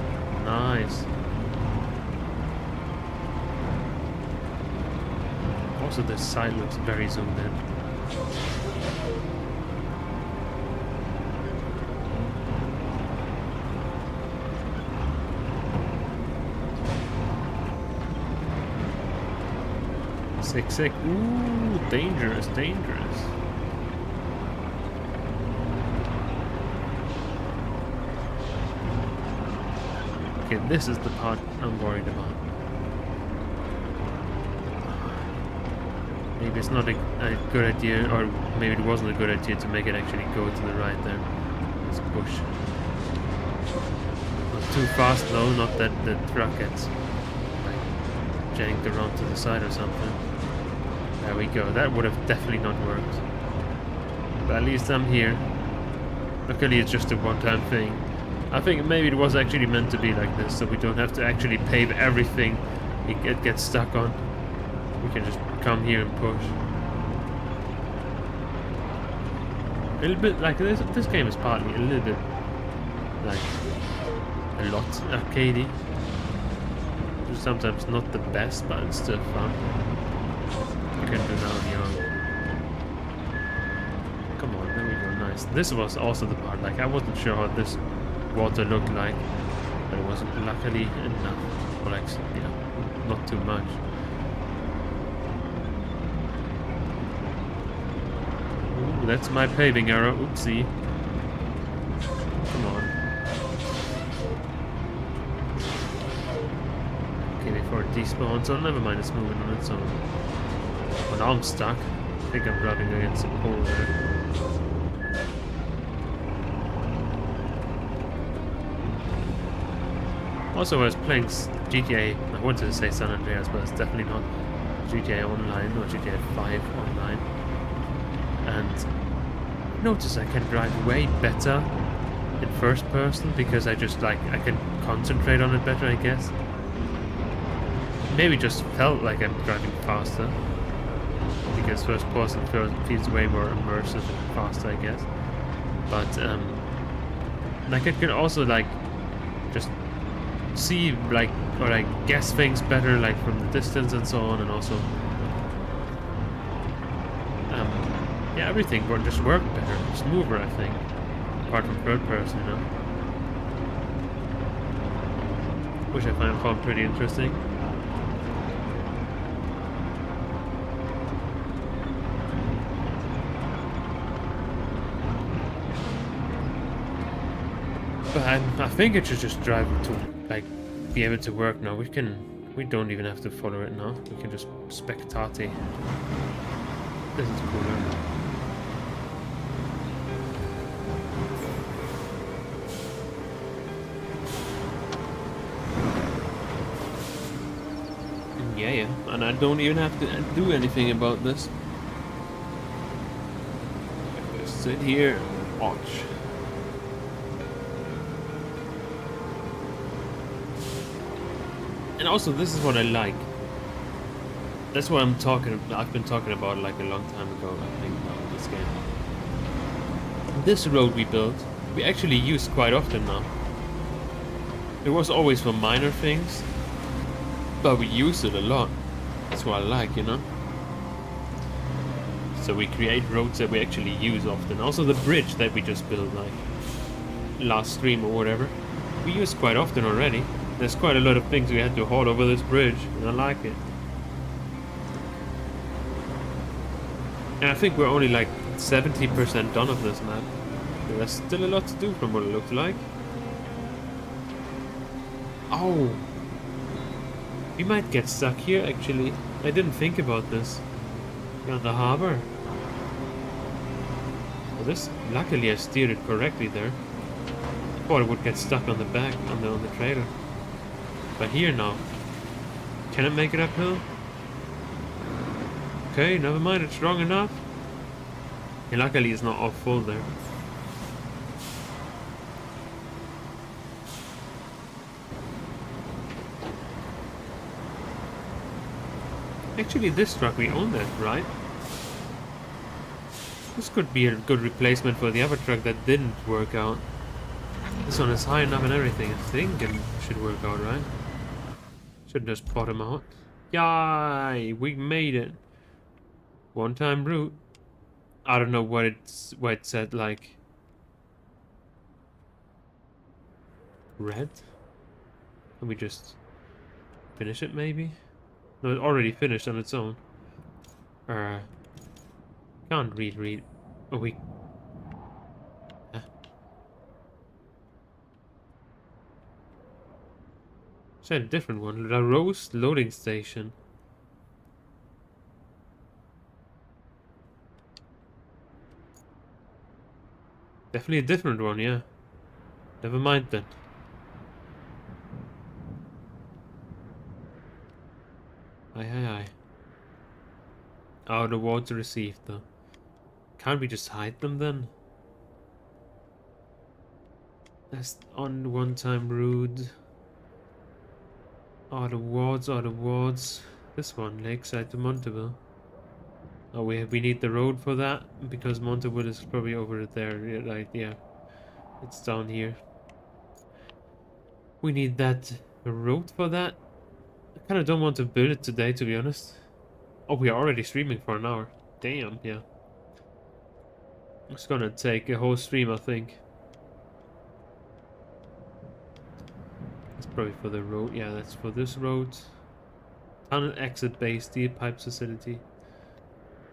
Nice. Also, this side looks very zoomed in. Sick. Ooh, dangerous. Okay, this is the part I'm worried about. Maybe it's not a good idea, or maybe it wasn't a good idea to make it actually go to the right there. Let's push. Not too fast though, not that the truck gets like janked around to the side or something. There we go. That would have definitely not worked. But at least I'm here. Luckily it's just a one-time thing. I think maybe it was actually meant to be like this, so we don't have to actually pave everything it gets stuck on. We can just come here and push. A little bit like this game is partly a little bit like a lot arcadey. Sometimes not the best, but it's still fun. You can do that on your own. Come on, there we go, nice. This was also the part, like I wasn't sure how this water looked like, but it wasn't luckily enough. Or like, you know, not too much. Ooh, that's my paving error, oopsie. Come on. Okay, before it despawns, oh never mind, it's moving on its own. But now I'm stuck. I think I'm driving against a pole there. Also, I was playing GTA, I wanted to say San Andreas, but it's definitely not GTA Online or GTA 5 Online. And notice I can drive way better in first person because I just like, I can concentrate on it better, I guess. maybe just felt like I'm driving faster. Because first person feels way more immersive and faster, I guess. But like I could also like just see like or like guess things better like from the distance and so on, and also yeah, everything would just work better, smoother, I think. Apart from third person, you know. Which I found pretty interesting. But I think it should just drive to like be able to work now. We don't even have to follow it now. We can just spectate. This is cooler. Yeah, and I don't even have to do anything about this. I just sit here and watch. And also, this is what I like. That's what I've been talking about like a long time ago, I think, about this game. This road we built, we actually use quite often now. It was always for minor things, but we use it a lot. That's what I like, you know? So we create roads that we actually use often. Also the bridge that we just built, like, last stream or whatever, we use quite often already. There's quite a lot of things we had to haul over this bridge, and I like it. And I think we're only like 70% done of this map. There's still a lot to do from what it looks like. Oh! We might get stuck here, actually. I didn't think about this. On the harbor. Well, this, luckily I steered it correctly there. I thought it would get stuck on the back, on the trailer. But here now. Can it make it uphill? Okay, never mind, it's strong enough. And luckily it's not all full there. Actually, this truck, we own that, right? This could be a good replacement for the other truck that didn't work out. This one is high enough and everything, I think it should work out, right? Should just bottom out. Yay! We made it! One-time route. I don't know what it said, like... Red? Can we just finish it, maybe? No, it already finished on its own. Can't read. Oh, we... Is that a different one? La Rose loading station. Definitely a different one, yeah. Never mind then. Aye. Oh, the water received though. Can't we just hide them then? That's on one-time route. Oh, the wards. This one, Lakeside to Monteville. Oh, we need the road for that because Monteville is probably over there. Yeah, it's down here. We need that road for that. I kind of don't want to build it today, to be honest. Oh, we are already streaming for an hour. Damn, yeah. It's gonna take a whole stream, I think. That's probably for the road. Yeah, that's for this road. Tunnel exit base, steel pipes facility.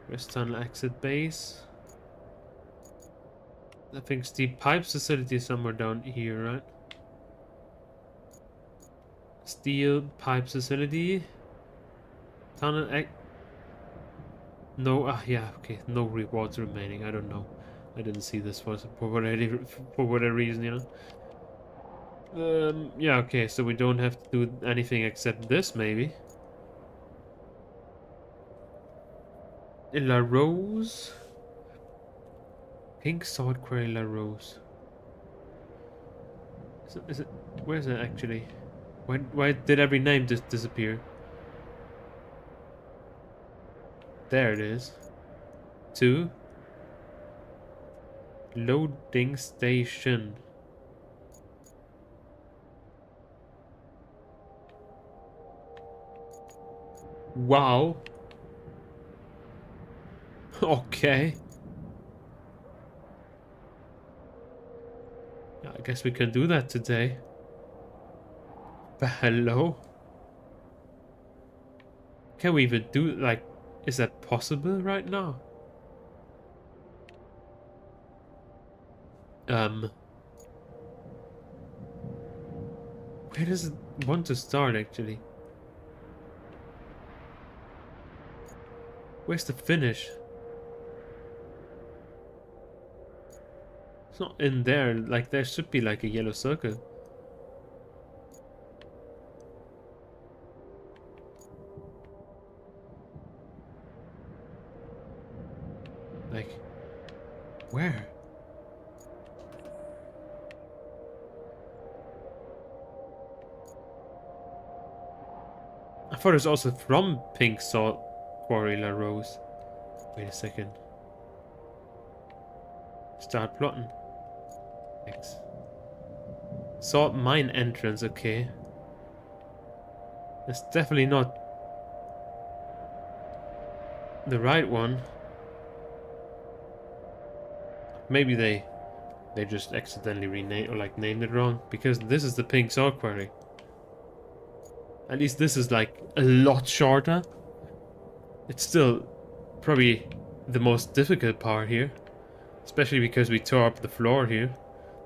Where's tunnel exit base? I think steel pipes facility is somewhere down here, right? Steel pipes facility. Tunnel no, yeah, okay. No rewards remaining. I don't know. I didn't see this for whatever reason, you know. Yeah, okay. So we don't have to do anything except this, maybe. La Rose. Pink Salt Quarry La Rose. Is it? Where is it actually? Why did every name just disappear? There it is. 2. Loading station. Wow. Okay. I guess we can do that today. But hello? Can we even do, like, is that possible right now? Where does it want to start, actually? Where's the finish? It's not in there. Like, there should be, like, a yellow circle. Like, where? I thought it was also from Pink Salt Quarry La Rose. Wait a second. Start plotting. X. Salt mine entrance, okay. That's definitely not the right one. Maybe they just accidentally renamed or like named it wrong, because this is the Pink Salt Quarry. At least this is like a lot shorter. It's still probably the most difficult part here, especially because we tore up the floor here.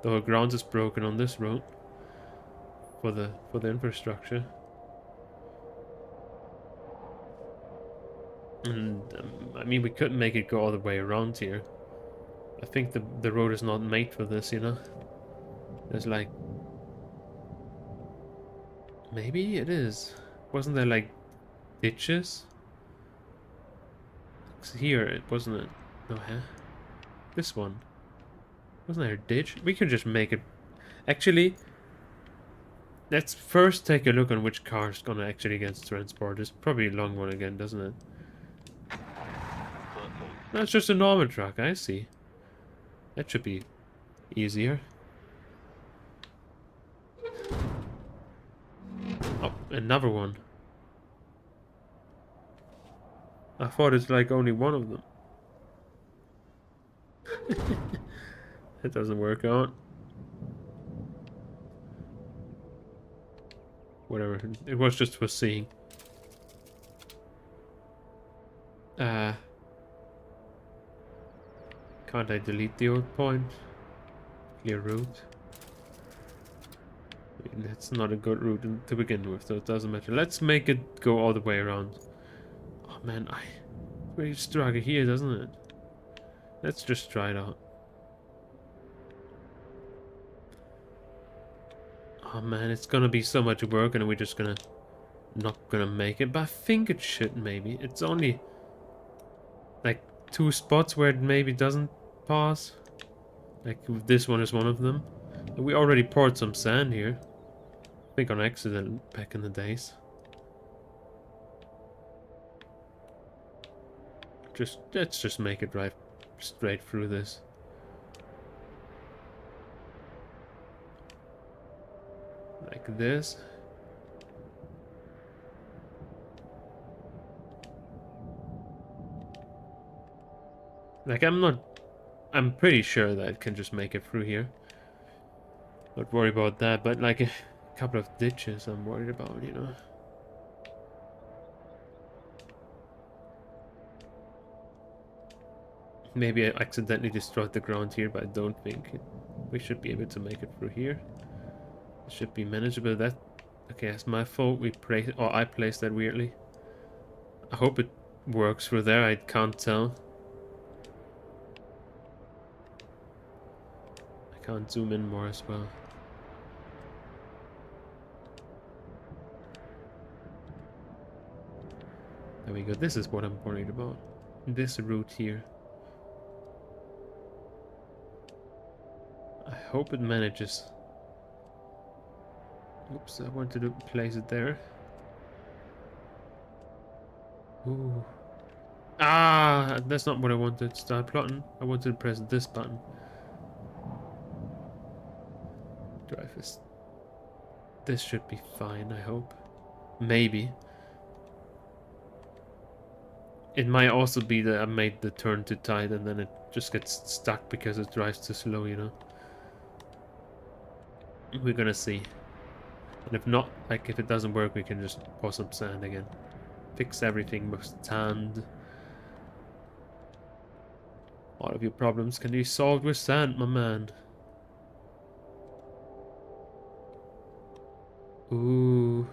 The whole ground is broken on this road for the infrastructure. And I mean, we couldn't make it go all the way around here. I think the road is not made for this, you know. There's like, maybe it is. Wasn't there like ditches? Here it wasn't it? No, huh? This one. Wasn't there a ditch? We could just make it. Actually, let's first take a look on which car is gonna actually get transported. It's probably a long one again, doesn't it? That's just a normal truck, I see. That should be easier. Oh, another one. I thought it's like only one of them. That doesn't work out. Whatever. It was just for seeing. Can't I delete the old point? Clear route. I mean, that's not a good route to begin with, so it doesn't matter. Let's make it go all the way around. Oh man, it's really struggle here, doesn't it? Let's just try it out. Oh man, it's gonna be so much work and we're just not gonna make it, but I think it should maybe. It's only like 2 spots where it maybe doesn't pass. Like this one is one of them. And we already poured some sand here. I think on accident back in the days. Let's just make it right straight through this. Like this. Like I'm pretty sure that it can just make it through here. Don't worry about that, but like a couple of ditches I'm worried about, you know. Maybe I accidentally destroyed the ground here, but I don't think we should be able to make it through here. It should be manageable. That okay, it's my fault. I placed that weirdly. I hope it works through there. I can't tell. I can't zoom in more as well. There we go. This is what I'm worried about. This route here. I hope it manages. Oops, I wanted to place it there. Ooh. Ah, that's not what I wanted. Start plotting. I wanted to press this button. Drive this. This should be fine, I hope. Maybe. It might also be that I made the turn too tight and then it just gets stuck because it drives too slow, you know. We're gonna see. And if not, like if it doesn't work, we can just pour some sand again. Fix everything with sand. All of your problems can be solved with sand, my man. Ooh.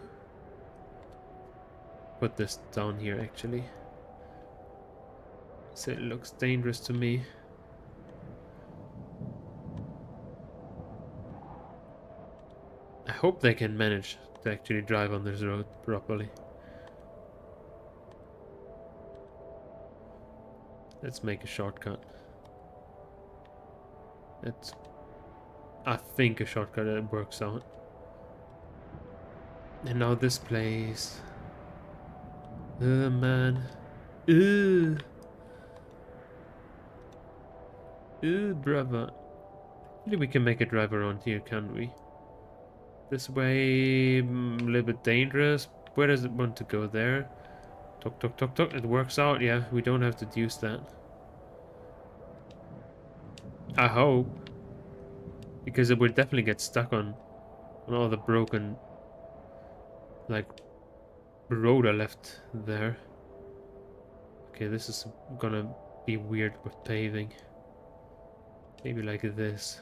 Put this down here, actually. So it looks dangerous to me. I hope they can manage to actually drive on this road properly. Let's make a shortcut. It's, I think, a shortcut that works out. And now this place. Oh man. Ooh. Ooh, brother. Maybe we can make a drive around here, can't we? This way, a little bit dangerous. Where does it want to go? There. Tok, tok, tok, tok. It works out. Yeah, we don't have to use that. I hope. Because it would definitely get stuck on all the broken, like, road I left there. Okay, this is gonna be weird with paving. Maybe like this.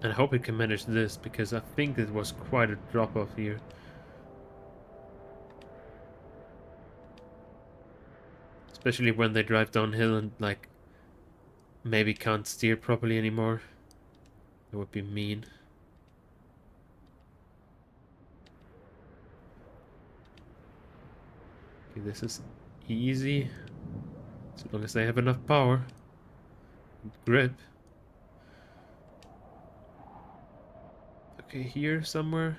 And I hope it can manage this, because I think it was quite a drop off here. Especially when they drive downhill and like maybe can't steer properly anymore. That would be mean. Okay, this is easy. As long as they have enough power. Grip. Okay, here somewhere.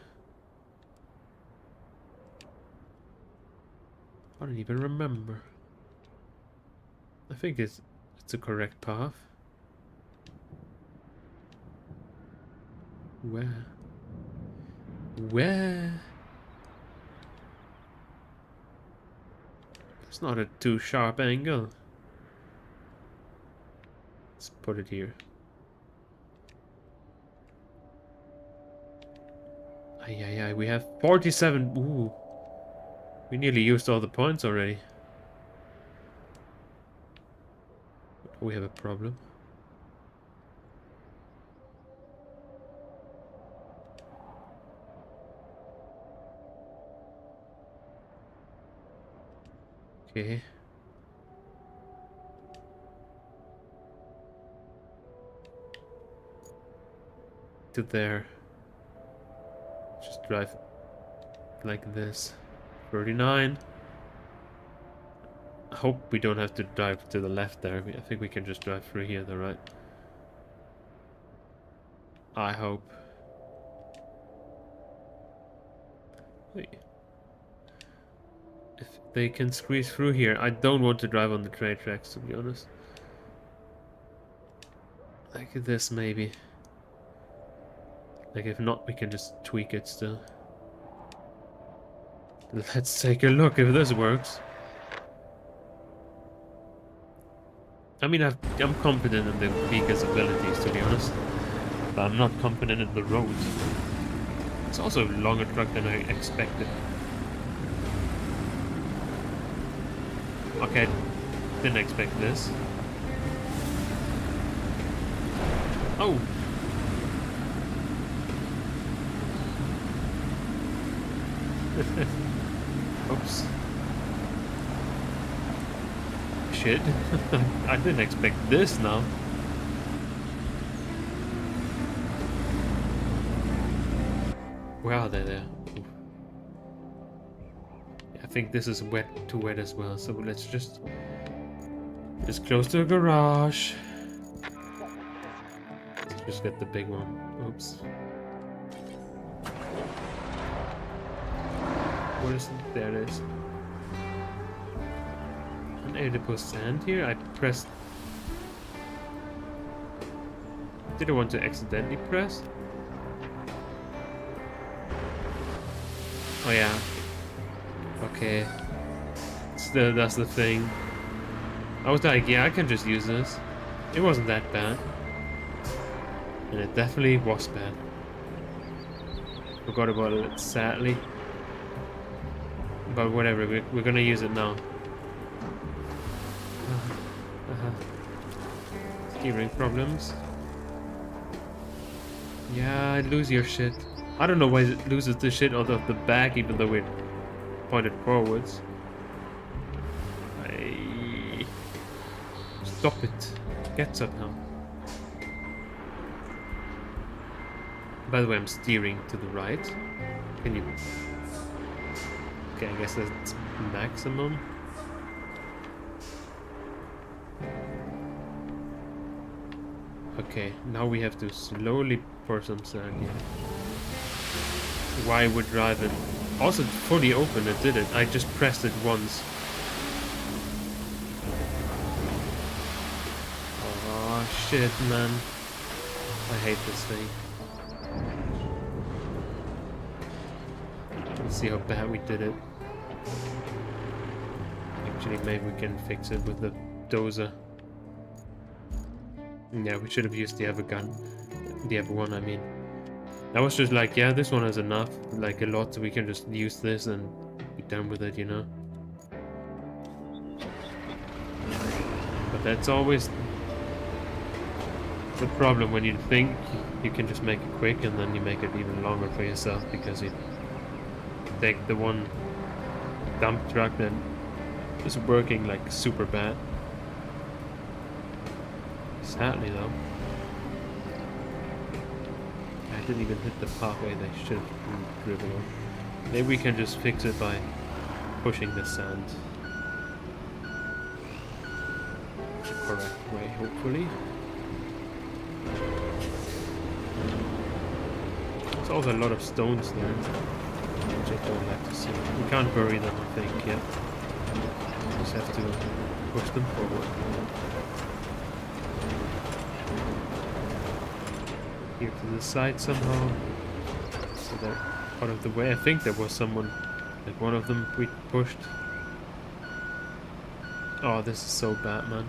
I don't even remember. I think it's a correct path. Where? Where? It's not a too sharp angle. Let's put it here. Ay, we have 47. Ooh. We nearly used all the points already. We have a problem. Okay. To there. Just drive like this. 39. I hope we don't have to drive to the left there. I think we can just drive through here though, right? I hope. Wait. If they can squeeze through here. I don't want to drive on the train tracks, to be honest. Like this, maybe. Like, if not, we can just tweak it still. Let's take a look if this works. I mean, I'm confident in the vehicle's abilities, to be honest. But I'm not confident in the roads. It's also a longer truck than I expected. Okay, didn't expect this. Oh! Oops. Shit. I didn't expect this now. Where are they there? Oof. I think this is too wet as well, so let's just close to a garage. Let's just get the big one. Oops. What is it? There it is. Unable to put sand here. I pressed. Did I want to accidentally press? Oh yeah. Okay. Still, that's the thing. I was like, yeah, I can just use this. It wasn't that bad. And it definitely was bad. Forgot about it, sadly. But whatever, we're gonna use it now. Steering problems. Yeah, lose your shit. I don't know why it loses the shit out of the back even though we're pointed forwards. Stop it. Get up now. By the way, I'm steering to the right. Can you... Okay, I guess that's maximum. Okay, now we have to slowly pour some sand here. Why we're driving? Also, fully open, it did it. I just pressed it once. Oh shit, man. I hate this thing. Let's see how bad we did it. Actually, maybe we can fix it with the dozer. Yeah, we should have used the other gun. The other one, I mean. I was just like, yeah, this one is enough. Like a lot, so we can just use this and be done with it, you know? But that's always the problem when you think you can just make it quick and then you make it even longer for yourself because you take the one dump truck that is working like super bad. Sadly though. I didn't even hit the pathway they should have driven on. Maybe we can just fix it by pushing the sand the correct way, hopefully. There's also a lot of stones there, which I don't like to see. We can't bury them, I think, yet. Just have to push them forward. Here to the side somehow, so they're out of the way. I think there was someone, like one of them we pushed. Oh, this is so bad, man.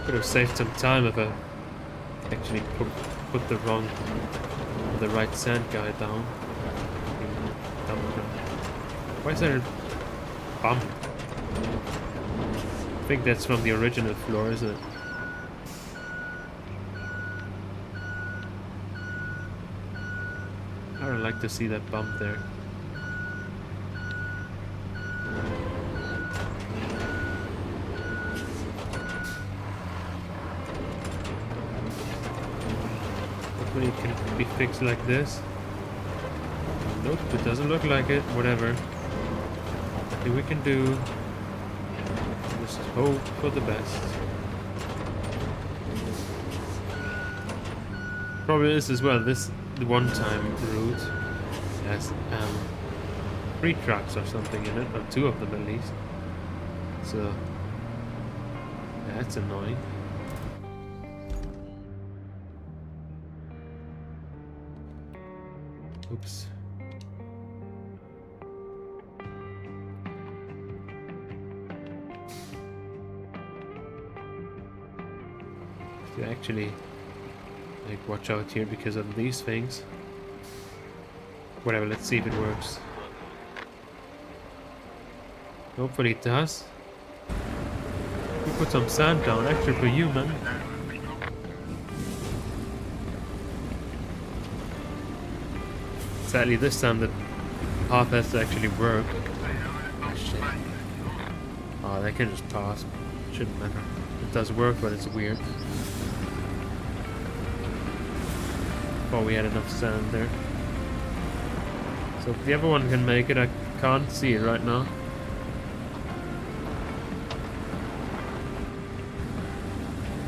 Could have saved some time if I actually put the right sand guy down. Why is there a bump? I think that's from the original floor, isn't it? I don't like to see that bump there. Hopefully it can be fixed like this. Nope, it doesn't look like it. Whatever. Nothing we can do. Just hope for the best. Probably is as well. This the one-time route has 3 trucks or something in it, or 2 of them at least. So that's annoying. Oops. To actually like watch out here because of these things. Whatever, let's see if it works. Hopefully it does. We put some sand down, actually for you, man. Sadly this time the path has to actually work. Oh shit. Oh, they can just pass. Shouldn't matter. It does work, but it's weird. Oh, we had enough sand there. So if the other one can make it, I can't see it right now.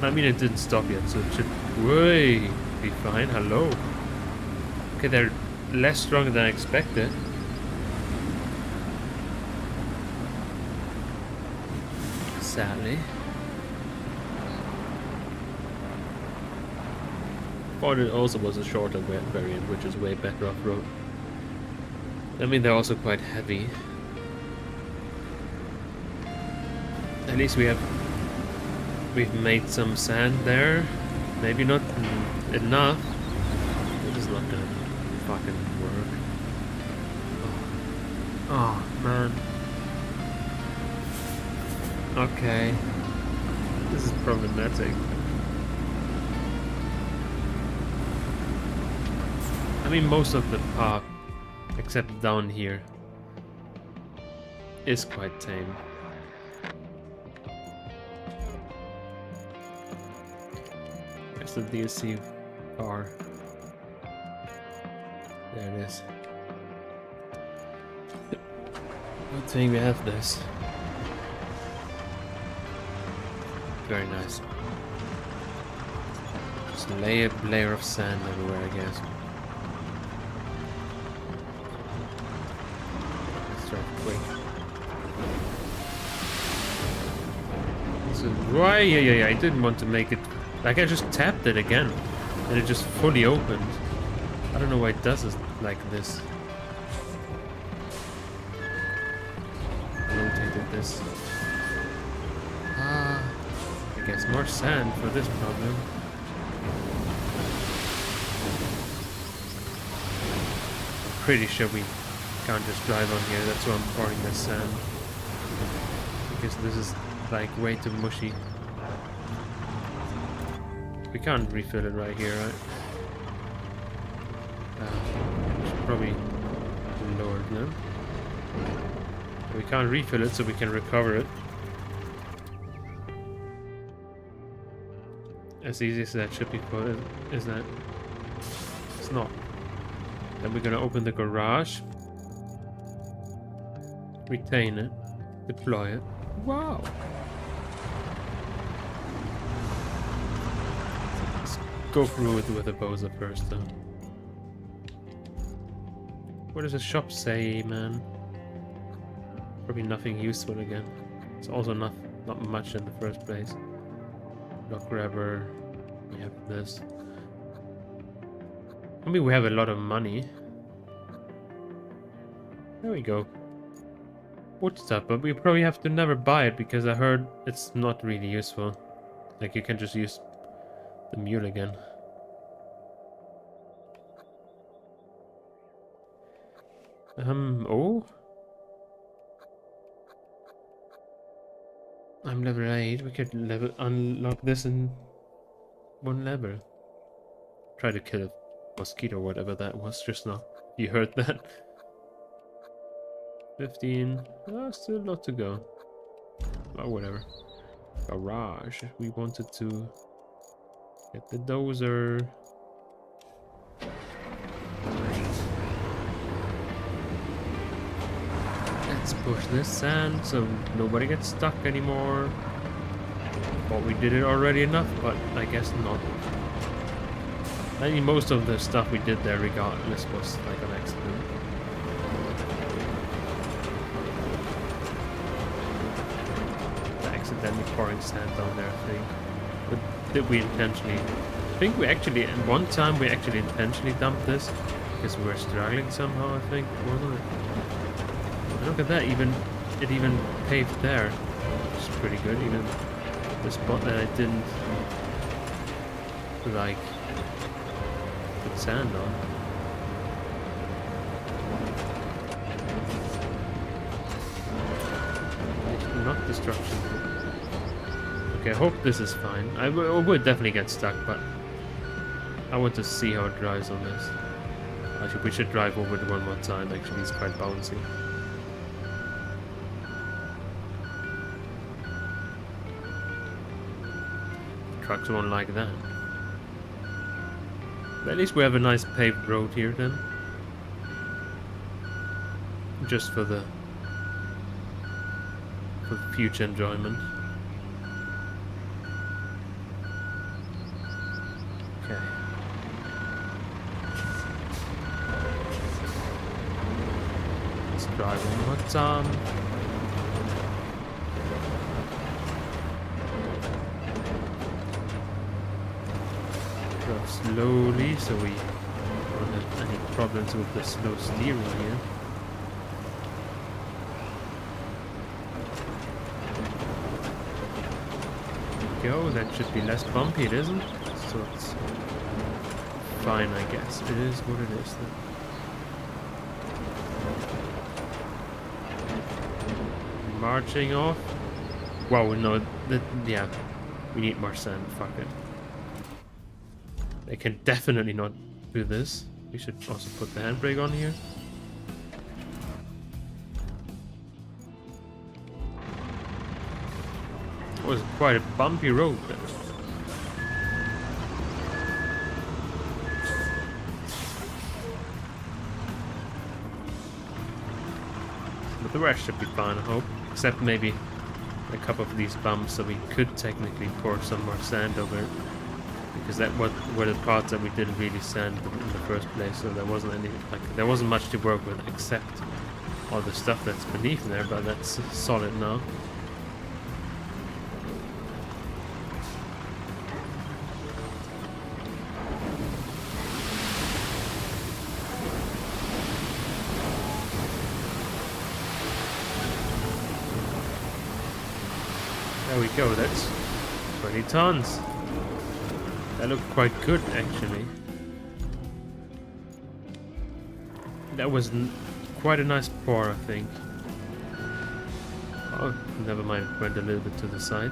I mean, it didn't stop yet, so it should way be fine. Hello. Okay, they're less strong than I expected. Sadly. But it also was a shorter variant, which is way better off-road. I mean, they're also quite heavy. At least we've made some sand there. Maybe not enough. It is not gonna fucking work. Oh man. Okay. This is problematic. I mean, most of the path, except down here, is quite tame. Where's the DLC car? There it is. Good thing we have this. Very nice. Just lay a layer of sand everywhere, I guess. Let's try it quick. So why? Yeah. I didn't want to make it. Like, I just tapped it again, and it just fully opened. I don't know why it does it like this. Rotated this. I guess more sand for this problem. Pretty sure we can't just drive on here, that's why I'm pouring this sand. Because this is like way too mushy. We can't refill it right here, right? Should probably lower it now. We can't refill it, so we can recover it. As easy as that should be put, is that? It's not. Then we're gonna open the garage. Retain it. Deploy it. Wow! Let's go through it with a Boza first, though. What does the shop say, man? Probably nothing useful again. It's also not much in the first place. Block grabber. We have this. I mean, we have a lot of money. There we go. Wood stuff, but we probably have to never buy it because I heard it's not really useful. Like, you can just use the mule again. Oh? I'm level 8. We could unlock this in one level. Try to kill a mosquito, whatever that was just now. You heard that? 15. Oh, still a lot to go. Oh, whatever. Garage. We wanted to get the dozer. Let's push this sand so nobody gets stuck anymore. Thought we did it already enough, but I guess not. I mean, most of the stuff we did there regardless was like an accident. Accidentally pouring sand down there, I think. But did we intentionally? I think we actually, at one time we actually intentionally dumped this because we were struggling somehow, I think, wasn't it? Look at that, it even paved there, which is pretty good. Even the spot that I didn't like put sand on. Not destruction. Okay, I hope this is fine. I would definitely get stuck, but I want to see how it drives on this. Actually, we should drive over it one more time. Actually, it's quite bouncy. Trucks won't like that. But at least we have a nice paved road here then. Just for the future enjoyment. Okay. Let's try one more time. Go slowly so we don't have any problems with the slow steering here. Go, that should be less bumpy, it isn't? So it's fine, I guess. It is what it is then. Marching off. Wow, no, yeah. We need more sand, fuck it. They can definitely not do this. We should also put the handbrake on here. It was quite a bumpy road there. But the rest should be fine, I hope. Except maybe a couple of these bumps, so we could technically pour some more sand over it. Because that were the parts that we didn't really sand in the first place, so there wasn't any, like, there wasn't much to work with except all the stuff that's beneath there, but that's solid now. There we go, that's 20 tons. That looked quite good, actually. That was quite a nice pour, I think. Oh, never mind, it went a little bit to the side.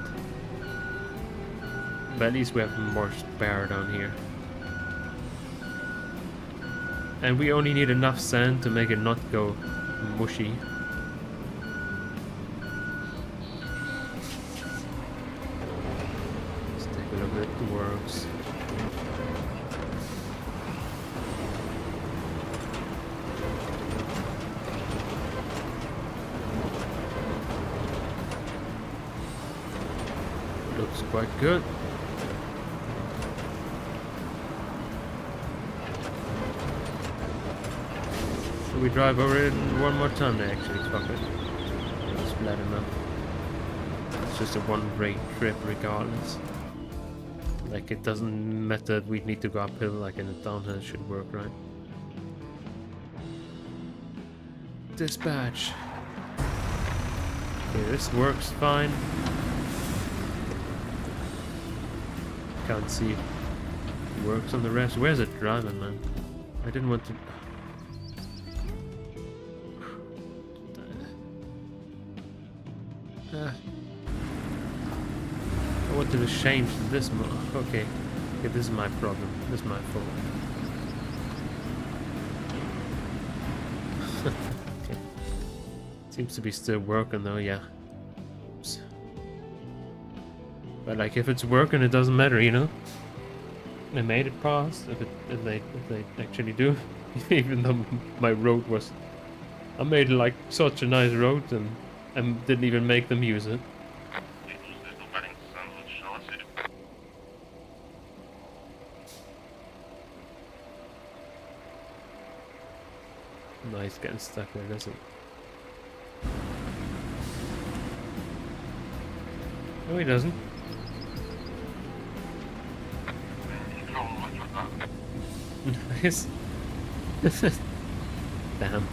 But at least we have more spare down here. And we only need enough sand to make it not go mushy. Let's take a look at the works. Looks quite good. Should we drive over it one more time? Actually, fuck it. It's flat enough. It's just a one-way trip regardless. Like, it doesn't matter, we need to go uphill, like in a downhill it should work, right? Dispatch. Okay, this works fine. Can't see if it works on the rest. Where's it driving, man? I didn't want to... I wanted to change this mode. Okay, this is my problem. This is my fault. Okay. Seems to be still working though, yeah. Oops. But like, if it's working, it doesn't matter, you know. I made it past. If they actually do, even though my road was, I made like such a nice road and didn't even make them use it. Nice getting stuck there, doesn't it? No, he doesn't. Nice. Damn.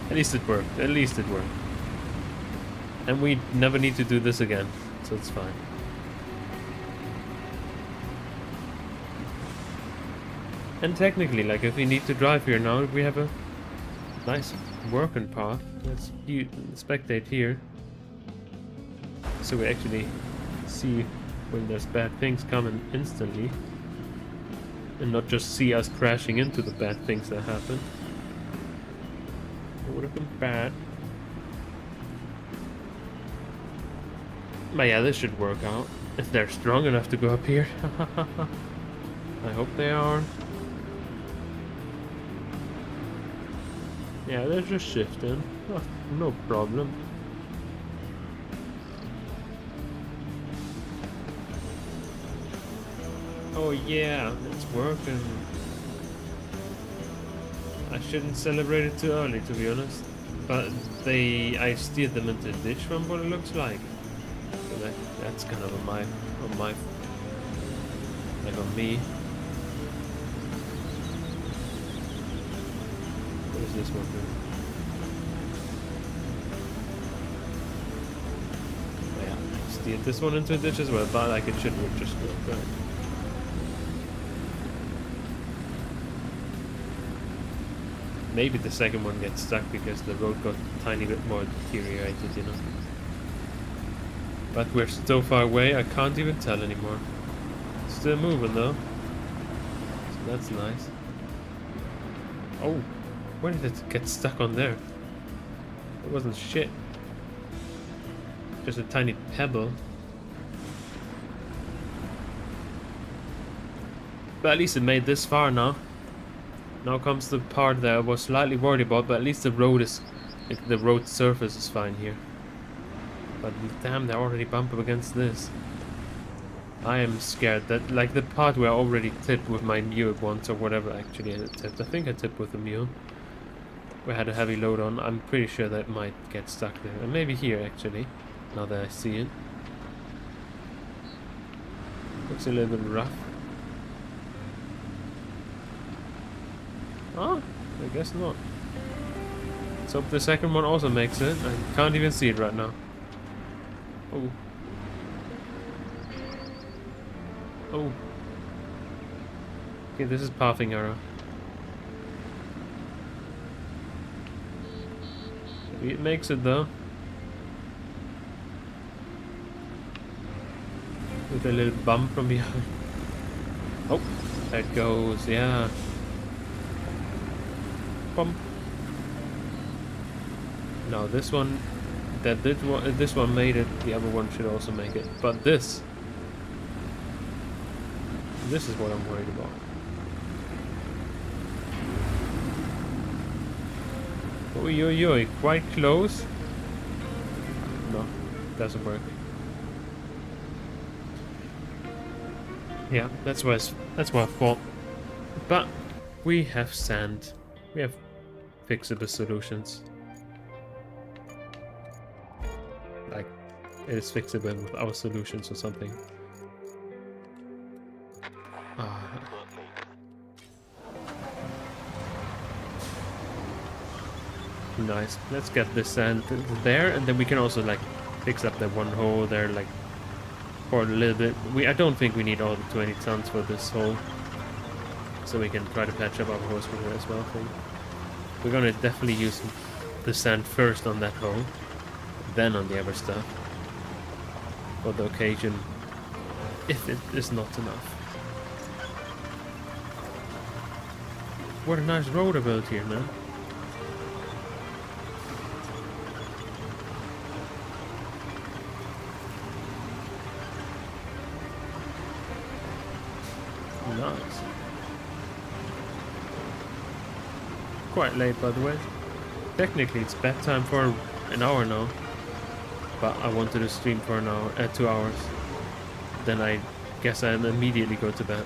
At least it worked. At least it worked. And we never need to do this again, so it's fine. And technically, like, if we need to drive here now, we have a nice working path. Let's spectate here, so we actually see when there's bad things coming instantly, and not just see us crashing into the bad things that happen. It would have been bad. But yeah, this should work out. If they're strong enough to go up here. I hope they are. Yeah, they're just shifting. Oh, no problem. Oh yeah, it's working. I shouldn't celebrate it too early, to be honest. But I steered them into the ditch from what it looks like. So that's kind of like on me. What is this one doing? Oh, yeah, I steered this one into a ditch as well, but like it should just work, right? Maybe the second one gets stuck because the road got a tiny bit more deteriorated, you know. But we're so far away, I can't even tell anymore. Still moving though. So that's nice. Oh, where did it get stuck on there? It wasn't shit. Just a tiny pebble. But at least it made this far now. Now comes the part that I was slightly worried about, but at least the road surface is fine here. But damn, they're already bumped up against this. I am scared that, like, the part where I already tipped with my mule once, or whatever actually I tipped. I think I tipped with the mule. We had a heavy load on. I'm pretty sure that might get stuck there. And maybe here, actually, now that I see it. Looks a little bit rough. Oh, I guess not. Let's hope the second one also makes it. I can't even see it right now. Oh. Oh. Okay, this is pathing error. Maybe it makes it though. With a little bump from behind. Oh, there it goes, yeah. Bump. No, this one, this one made it. The other one should also make it. But this is what I'm worried about. Oi, quite close. No, doesn't work. Yeah, that's why I thought. But we have sand. We have fixable solutions. Like, it is fixable with our solutions or something. Nice. Let's get this sand there, and then we can also like fix up that one hole there, like for a little bit. I don't think we need all the 20 tons for this hole, so we can try to patch up our holes from here as well. I think we're gonna definitely use the sand first on that hole, then on the other stuff for the occasion, if it is not enough. What a nice road I built here, man. Nice. Quite late, by the way. Technically, it's bedtime for an hour now, but I wanted to stream for an hour, 2 hours. Then I guess I'll immediately go to bed.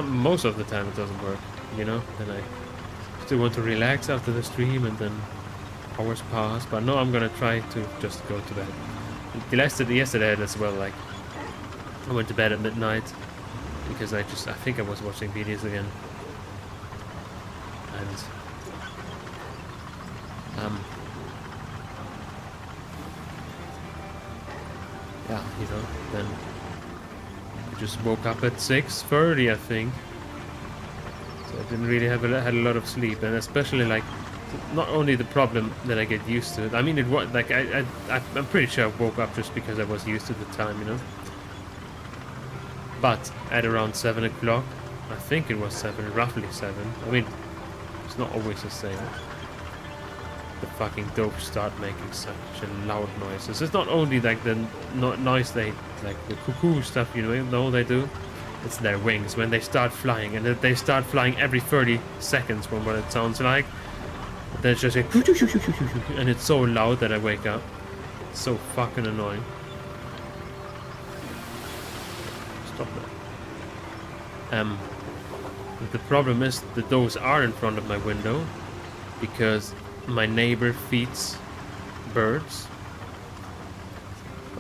Most of the time it doesn't work, you know. Then I still want to relax after the stream, and then hours pass. But no, I'm gonna try to just go to bed. Yesterday as well, like I went to bed at midnight because I think I was watching videos again, and yeah, you know, then I just woke up at 6:30, I think. So I didn't really had a lot of sleep, and especially like not only the problem that I get used to it. I mean, it was like I'm pretty sure I woke up just because I was used to the time, you know. But at around 7 o'clock, I think it was 7, roughly 7. I mean, it's not always the same. The fucking dope start making such a loud noises. It's not only like the noise like the cuckoo stuff, you know they do. It's their wings when they start flying, and they start flying every 30 seconds from what it sounds like. There's just a and it's so loud that I wake up. It's so fucking annoying. Stop that. The problem is that those are in front of my window because my neighbor feeds birds.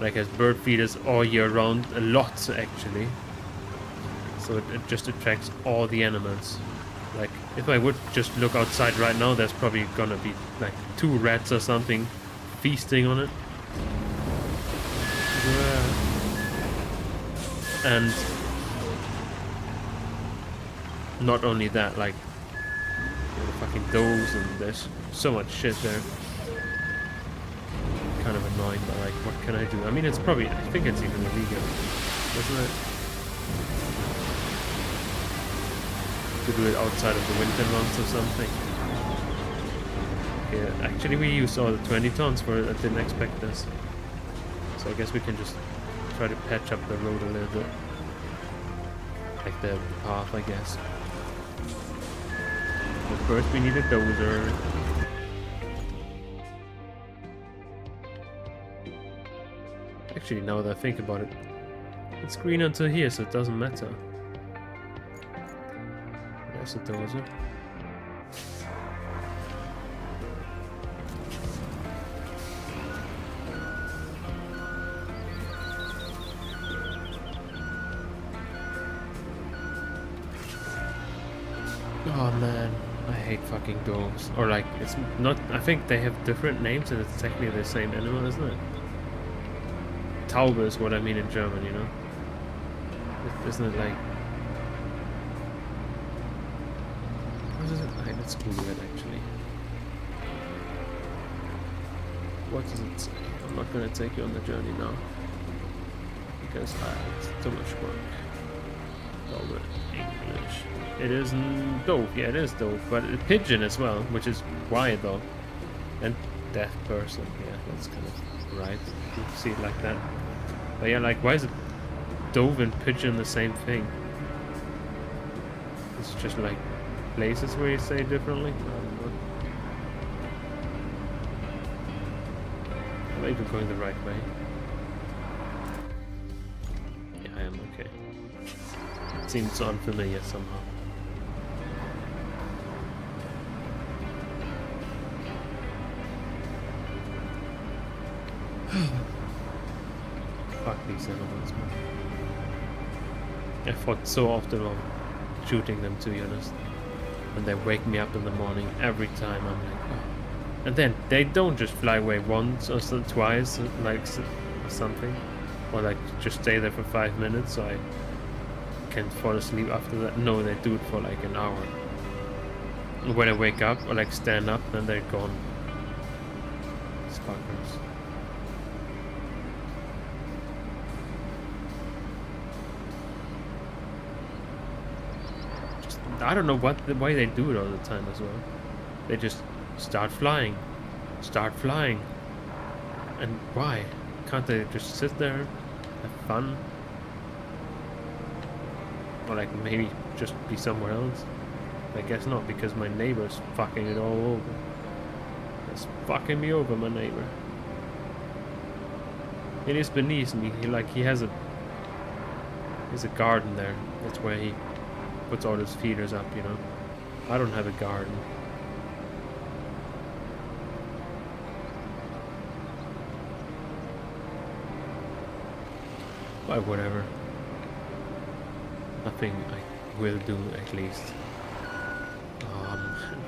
Like has bird feeders all year round, a lot actually. So it just attracts all the animals. Like if I would just look outside right now, there's probably gonna be like 2 rats or something feasting on it. And not only that, like fucking does, and there's so much shit there. Kind of annoying, but like, what can I do? I mean, it's probably, I think it's even illegal, isn't it? To do it outside of the winter months or something. Yeah, actually we used all the 20 tons for it. I didn't expect this. So I guess we can just try to patch up the road a little bit. Like the path, I guess. But first we need a dozer. Actually, now that I think about it, it's green until here, so it doesn't matter. There's a dozer. Oh man, I hate fucking doves. Or like, it's not, I think they have different names and it's technically the same animal, isn't it? Taube is what I mean in German, you know? Isn't it like... What is it? Okay, let's Google it actually. What does it say? I'm not gonna take you on the journey now. Because it's too much work. Taube, English. It is dove, yeah it is dove, but pigeon as well, which is why though. And deaf person, yeah, that's kind of right. You see it like that. But yeah, like, why is it dove and pigeon the same thing? It's just like places where you say it differently. I don't know. Am I even going the right way? Yeah, I am okay. It seems unfamiliar somehow. Fuck these animals, man. I thought so often of shooting them, to be honest. And they wake me up in the morning every time. I'm like, oh. And then they don't just fly away once or twice, like or something, or like just stay there for 5 minutes so I can fall asleep after that. No, they do it for like an hour. When I wake up or like stand up, then they're gone. These fuckers. I don't know why they do it all the time as well. They just start flying, and why? Can't they just sit there, have fun, or like maybe just be somewhere else? I guess not, because my neighbor's fucking it all over. It's fucking me over, my neighbor. It is beneath me. He has a garden there. That's where he puts all his feeders up, you know. I don't have a garden. But whatever. Nothing I will do, at least.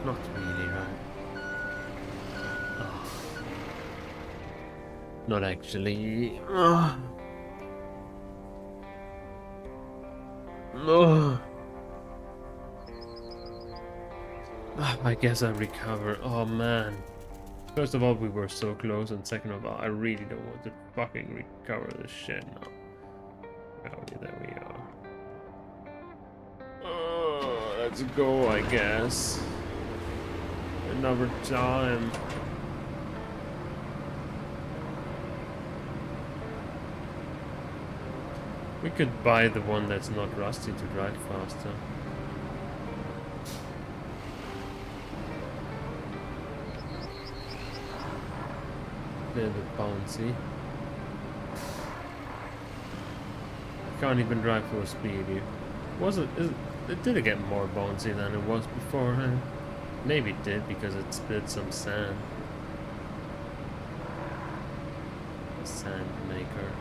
Not really, right? Oh. Not actually. Oh. I guess I recover. Oh man. First of all, we were so close, and second of all, I really don't want to fucking recover this shit now. Okay, there we are. Oh, let's go, I guess. Another time. We could buy the one that's not rusty to drive faster. A little bit bouncy. Can't even drive full speed here. It did get more bouncy than it was before, huh? Maybe it did because it split some sand. Sand maker.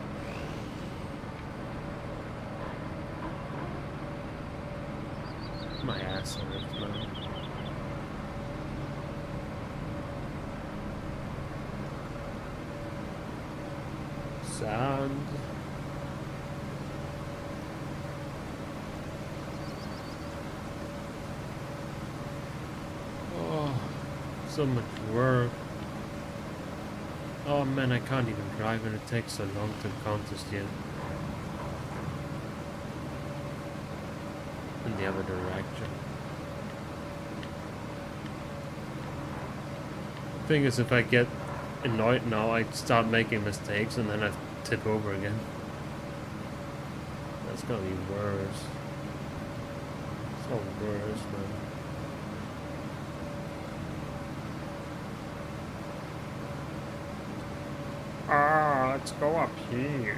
My ass hurts, man. Sand. Oh, so much work. Oh man, I can't even drive and it takes so long to contest yet. In the other direction. The thing is, if I get annoyed now, I start making mistakes and then I tip over again. That's gonna be worse. So worse, man. Let's go up here.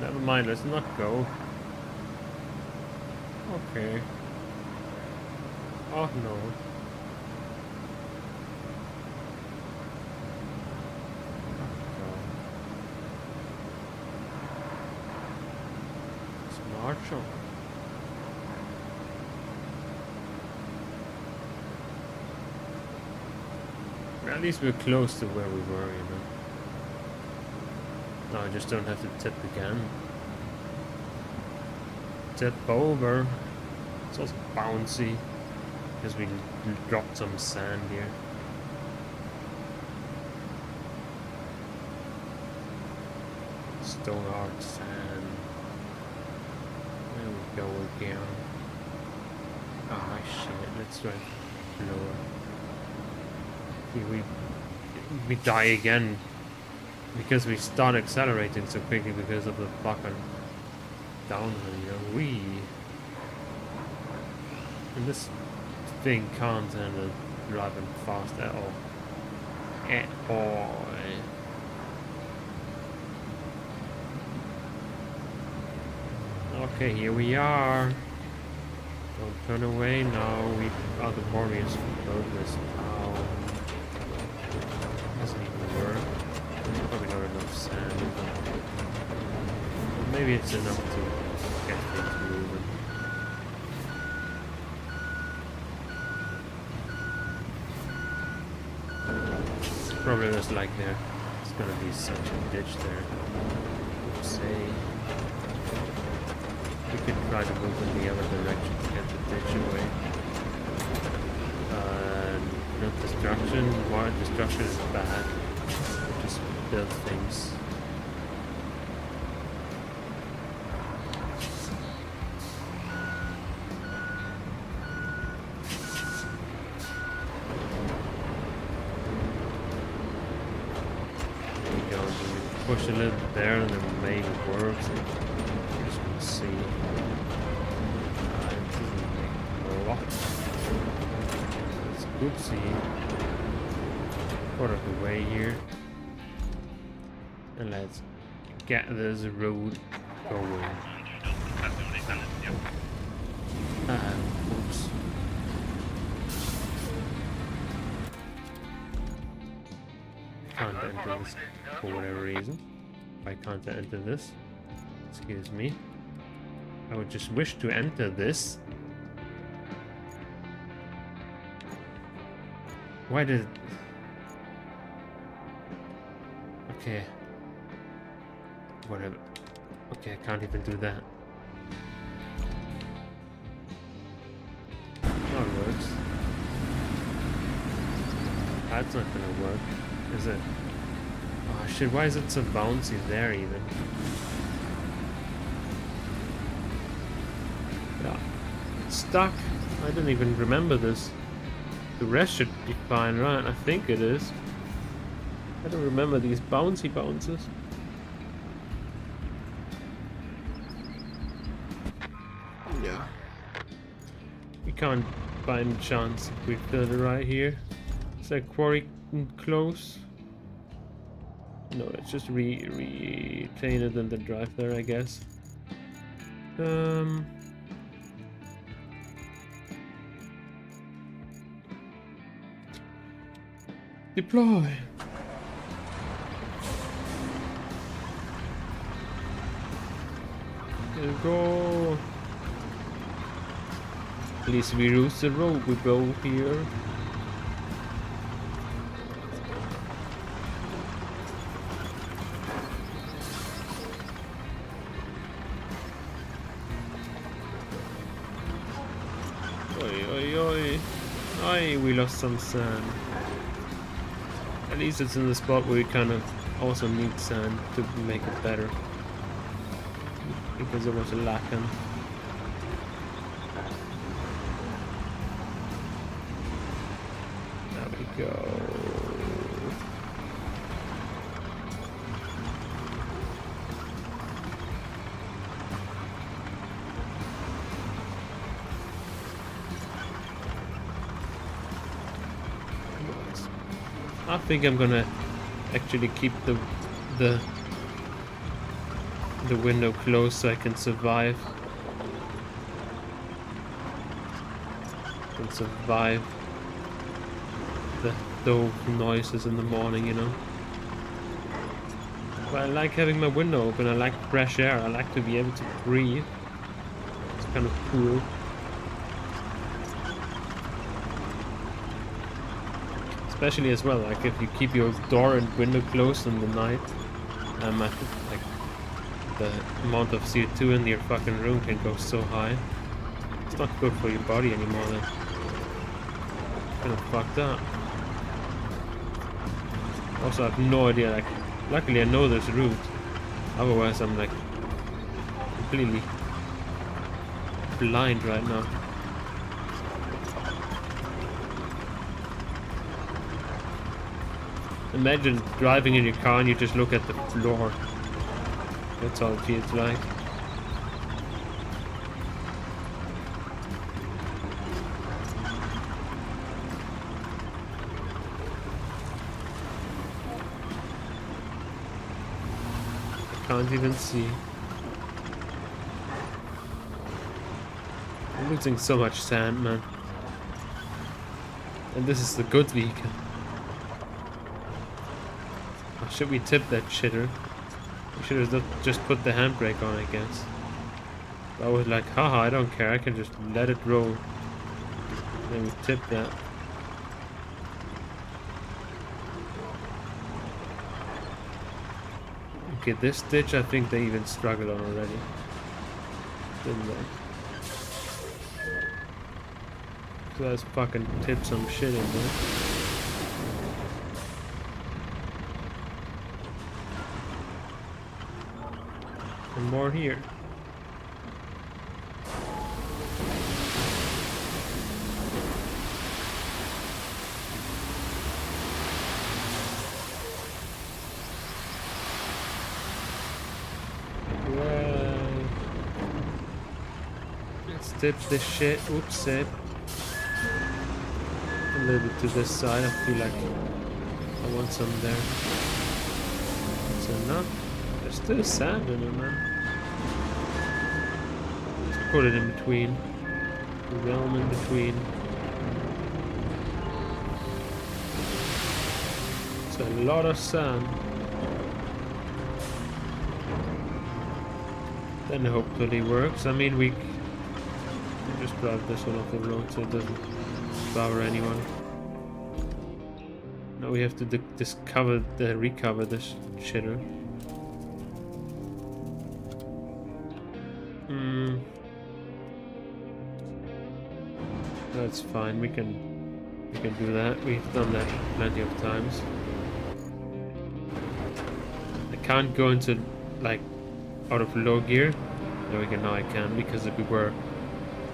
Never mind, let's not go. Okay. Oh no. It's Marshall. At least we're close to where we were, you know. No, I just don't have to tip again. Tip over. It's also bouncy because we dropped some sand here. Stone hard sand. There we go again. Ah, shit. Let's try lower. We die again because we start accelerating so quickly because of the fucking downhill, you know. And this thing can't handle driving fast at all. At all. Okay, here we are. Don't turn away now. We are the warriors who built this town. Doesn't even work. There's probably not enough sand. But maybe it's enough to get things moving. Probably just like there's gonna be such a ditch there. Let's say we could try to move in the other direction to get the ditch away. Not destruction. More destruction is bad. Just build things. There we go. We push a little bit there and then maybe it works. We're just gonna see. It doesn't make a lot. Oopsie. Out of the way here. And let's get this road going. Oops. Can't enter this for whatever reason. Why can't I enter this? Excuse me. I would just wish to enter this. Why did... Okay. Whatever. Okay, I can't even do that. Now it works. That's not gonna work, is it? Oh shit, why is it so bouncy there even? Yeah. It's stuck. I didn't even remember this. The rest should be fine, right? I think it is. I don't remember these bouncy bounces. can't by any chance we build it right here. Is that quarry close? No, let's just retain it and then drive there, I guess. Deploy. There we go. At least we use the road we go here. Oi, oi, oi. Aye, we lost some sand. At least it's in the spot where we kind of also need sand to make it better. Because it was lacking. There we go. I think I'm gonna actually keep the window closed so I can survive. The noises in the morning, you know. But I like having my window open. I like fresh air. I like to be able to breathe. It's kind of cool. Especially as well, like if you keep your door and window closed in the night, like the amount of CO2 in your fucking room can go so high. It's not good for your body anymore then. Kind of fucked up. Also, I have no idea, like, luckily I know this route. Otherwise I'm like completely blind right now. Imagine driving in your car and you just look at the floor. That's all it feels like. I can't even see. I'm losing so much sand, man. And this is the good vehicle. Should we tip that shitter? We should have just put the handbrake on, I guess. But I was like, haha, I don't care, I can just let it roll. And then we tip that. Okay, this ditch I think they even struggled on already. Didn't they? So let's fucking tip some shit in there. And more here. Let's tip this shit. Oops, sip. A little bit to this side. I feel like I want some there. That's enough. There's still sand in it, man. Let's put it in between. The realm in between. It's a lot of sand. Then hopefully works. I mean, we just drive this one off the road so it doesn't bother anyone. Now we have to recover this shitter. That's fine. We can do that. We've done that plenty of times. I can't go into like out of low gear. There we go. Now I can, because if we were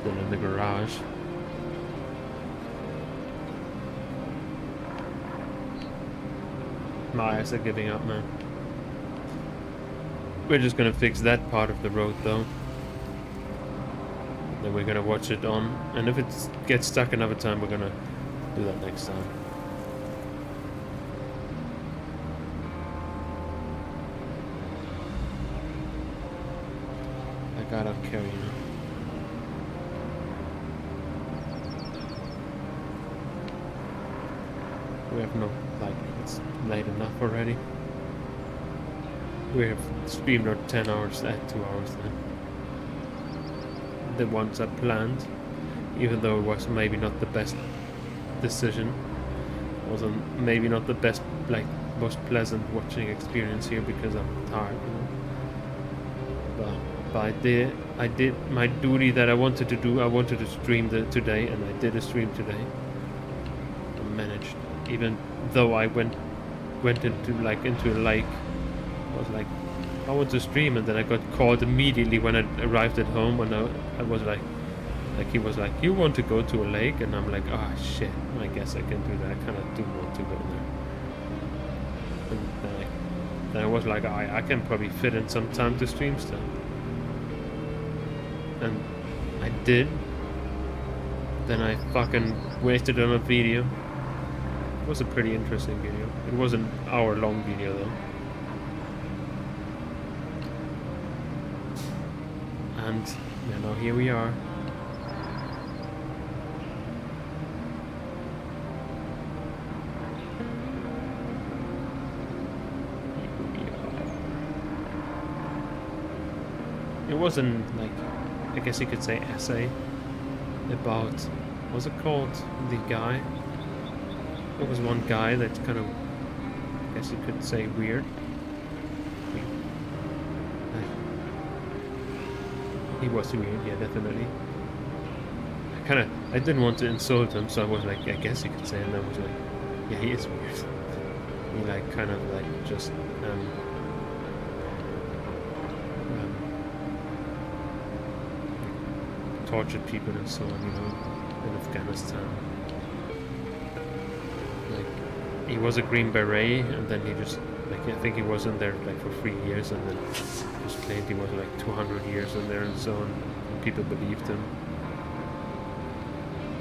then in the garage. My eyes are giving up, man. We're just gonna fix that part of the road though. Then we're gonna watch it on, and if it gets stuck another time, we're gonna do that next time. I gotta carry you. We have no, like, it's late enough already. We have streamed our 10 hours, 2 hours then. The ones I planned, even though it was maybe not the best decision. It wasn't maybe not the best, like, most pleasant watching experience here because I'm tired, you know. But I did my duty that I wanted to do. I wanted to stream today, and I did a stream today. I managed, even though I went into a lake. I was like, I want to stream, and then I got called immediately when I arrived at home. And I was like he was like, you want to go to a lake? And I'm like, oh shit, I guess I can do that. I kind of do want to go there. And then I was like, I can probably fit in some time to stream still. And I did. Then I fucking wasted on a video. It was a pretty interesting video. It was an hour-long video though. And you know, here we are. It wasn't like, I guess you could say, essay about, what's it called? The guy. There was one guy that kind of, I guess you could say, weird. He was weird, yeah, definitely. I didn't want to insult him, so I was like, I guess you could say, and I was like, yeah, he is weird. He like kind of like just tortured people and so on, you know, in Afghanistan. Like, he was a Green Beret, and then he just, like, I think he was in there like for 3 years, and then just claimed he was like 200 years in there and so on, and people believed him.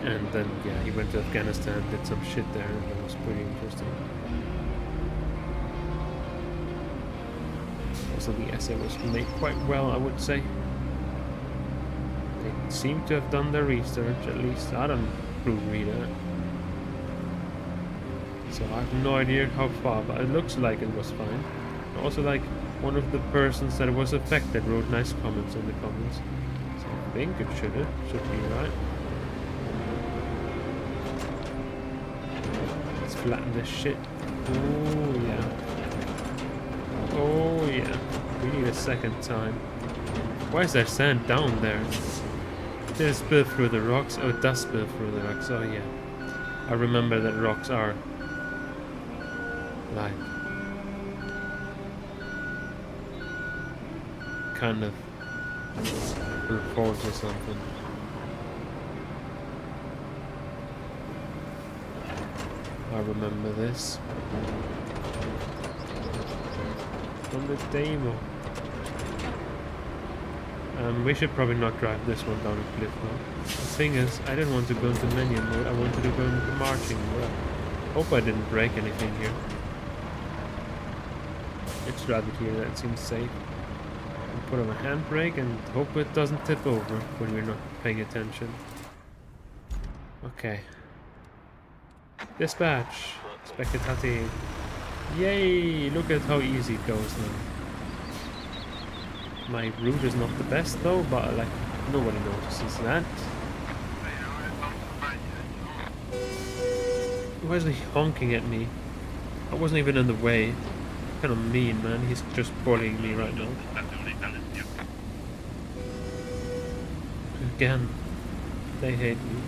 And then, yeah, he went to Afghanistan, did some shit there, and that was pretty interesting. Also, the essay was made quite well, I would say. They seem to have done their research, at least. I don't proofread it. So I have no idea how far, but it looks like it was fine. Also, like, one of the persons that was affected wrote nice comments in the comments. So I think it should be right. Let's flatten this shit. Oh yeah. Oh yeah. We need a second time. Why is there sand down there? Did it spill through the rocks? Oh, it does spill through the rocks. Oh yeah. I remember that rocks are like kind of reports or something. I remember this from the demo. We should probably not drive this one down a cliff now. The thing is, I didn't want to go into menu mode, I wanted to go into marching mode. Hope I didn't break anything here. Let's drive it here, that seems safe. And put on a handbrake and hope it doesn't tip over when we're not paying attention. Okay. Dispatch! Spectate. Yay! Look at how easy it goes now. My route is not the best though, but like nobody notices that. Why is he honking at me? I wasn't even in the way. Kind of mean, man. He's just bullying me right now. Again, they hate me.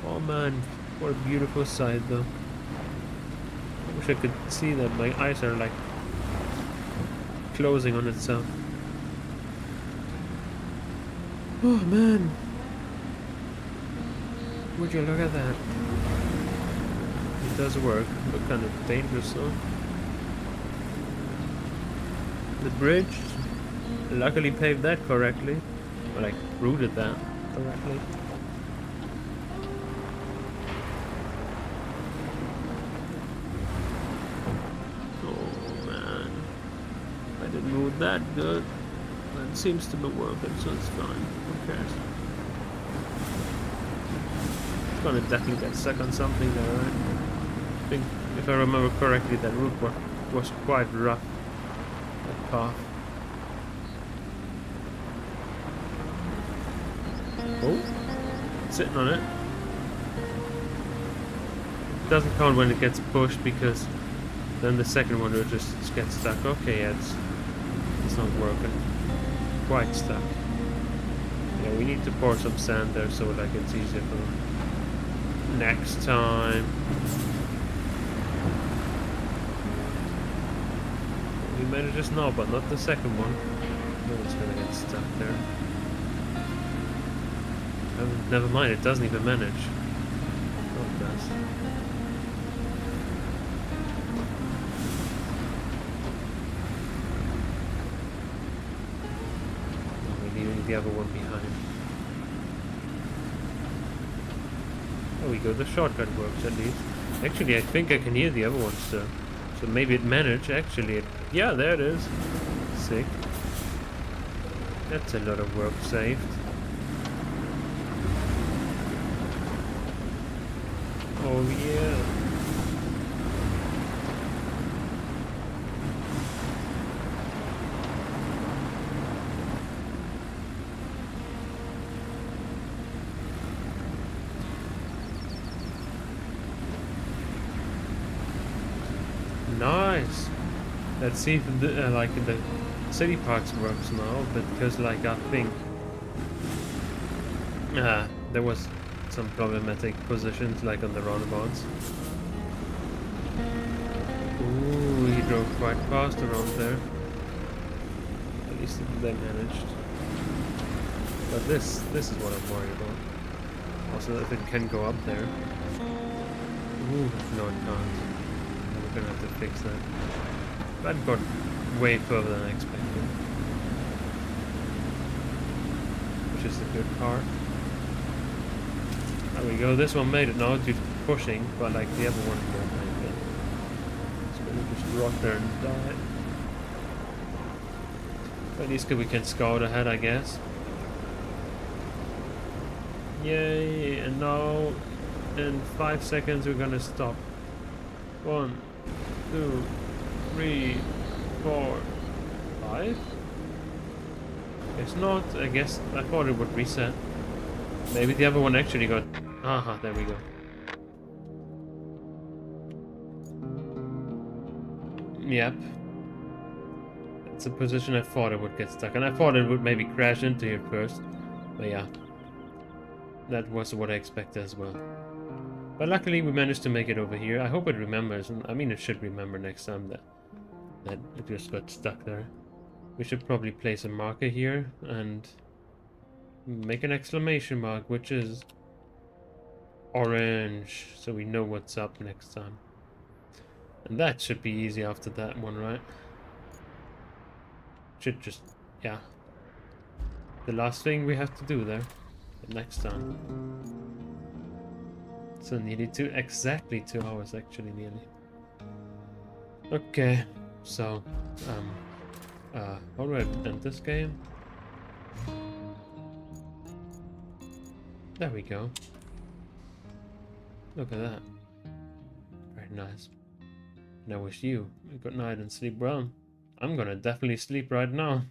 Oh man, what a beautiful sight though. I wish I could see that. My eyes are like closing on itself. Oh man, would you look at that? It does work, but kind of dangerous though. The bridge Luckily paved that correctly. Or like routed that correctly. Oh man. I didn't move that good. But it seems to be working, so it's fine. Who cares? It's gonna definitely get stuck on something there, right? I think, if I remember correctly, that route was quite rough. That path. Oh, sitting on it. It doesn't count when it gets pushed because then the second one will just get stuck. Okay, yeah, it's not working. Quite stuck. Yeah, we need to pour some sand there so like it's easier for next time. We managed just now, but not the second one. No one's gonna get stuck there. Oh, never mind, it doesn't even manage. Oh, it does. Oh, we're leaving the other one behind. There we go, the shortcut works at least. Actually, I think I can hear the other ones still. So maybe it managed, actually. Yeah, there it is. Sick. That's a lot of work saved. Oh yeah. Nice. Let's see if the, like the city parks works now, because like I think there was some problematic positions like on the roundabouts. Ooh, he drove quite fast around there. At least they managed. But this is what I'm worried about. Also, if it can go up there. Ooh, no it can't. We're gonna have to fix that. That got way further than I expected. Which is the good part. There we go, this one made it now due to pushing, but like the other one won't make it. So we'll just rot there and die. But at least we can scout ahead, I guess. Yay, and now in 5 seconds we're gonna stop. 1, 2, 3, 4, 5? It's not, I guess, I thought it would reset. Maybe the other one actually got... Aha, there we go. Yep. It's a position I thought it would get stuck, and I thought it would maybe crash into here first. But yeah. That was what I expected as well. But luckily we managed to make it over here. I hope it remembers, and I mean it should remember next time that it just got stuck there. We should probably place a marker here and make an exclamation mark, which is orange, so we know what's up next time. And that should be easy after that one, right? Should just, yeah. The last thing we have to do there next time. So nearly exactly 2 hours actually, nearly. Okay, so how do I end this game? There we go. Look at that. Very nice. And I wish you a good night and sleep well. I'm gonna definitely sleep right now.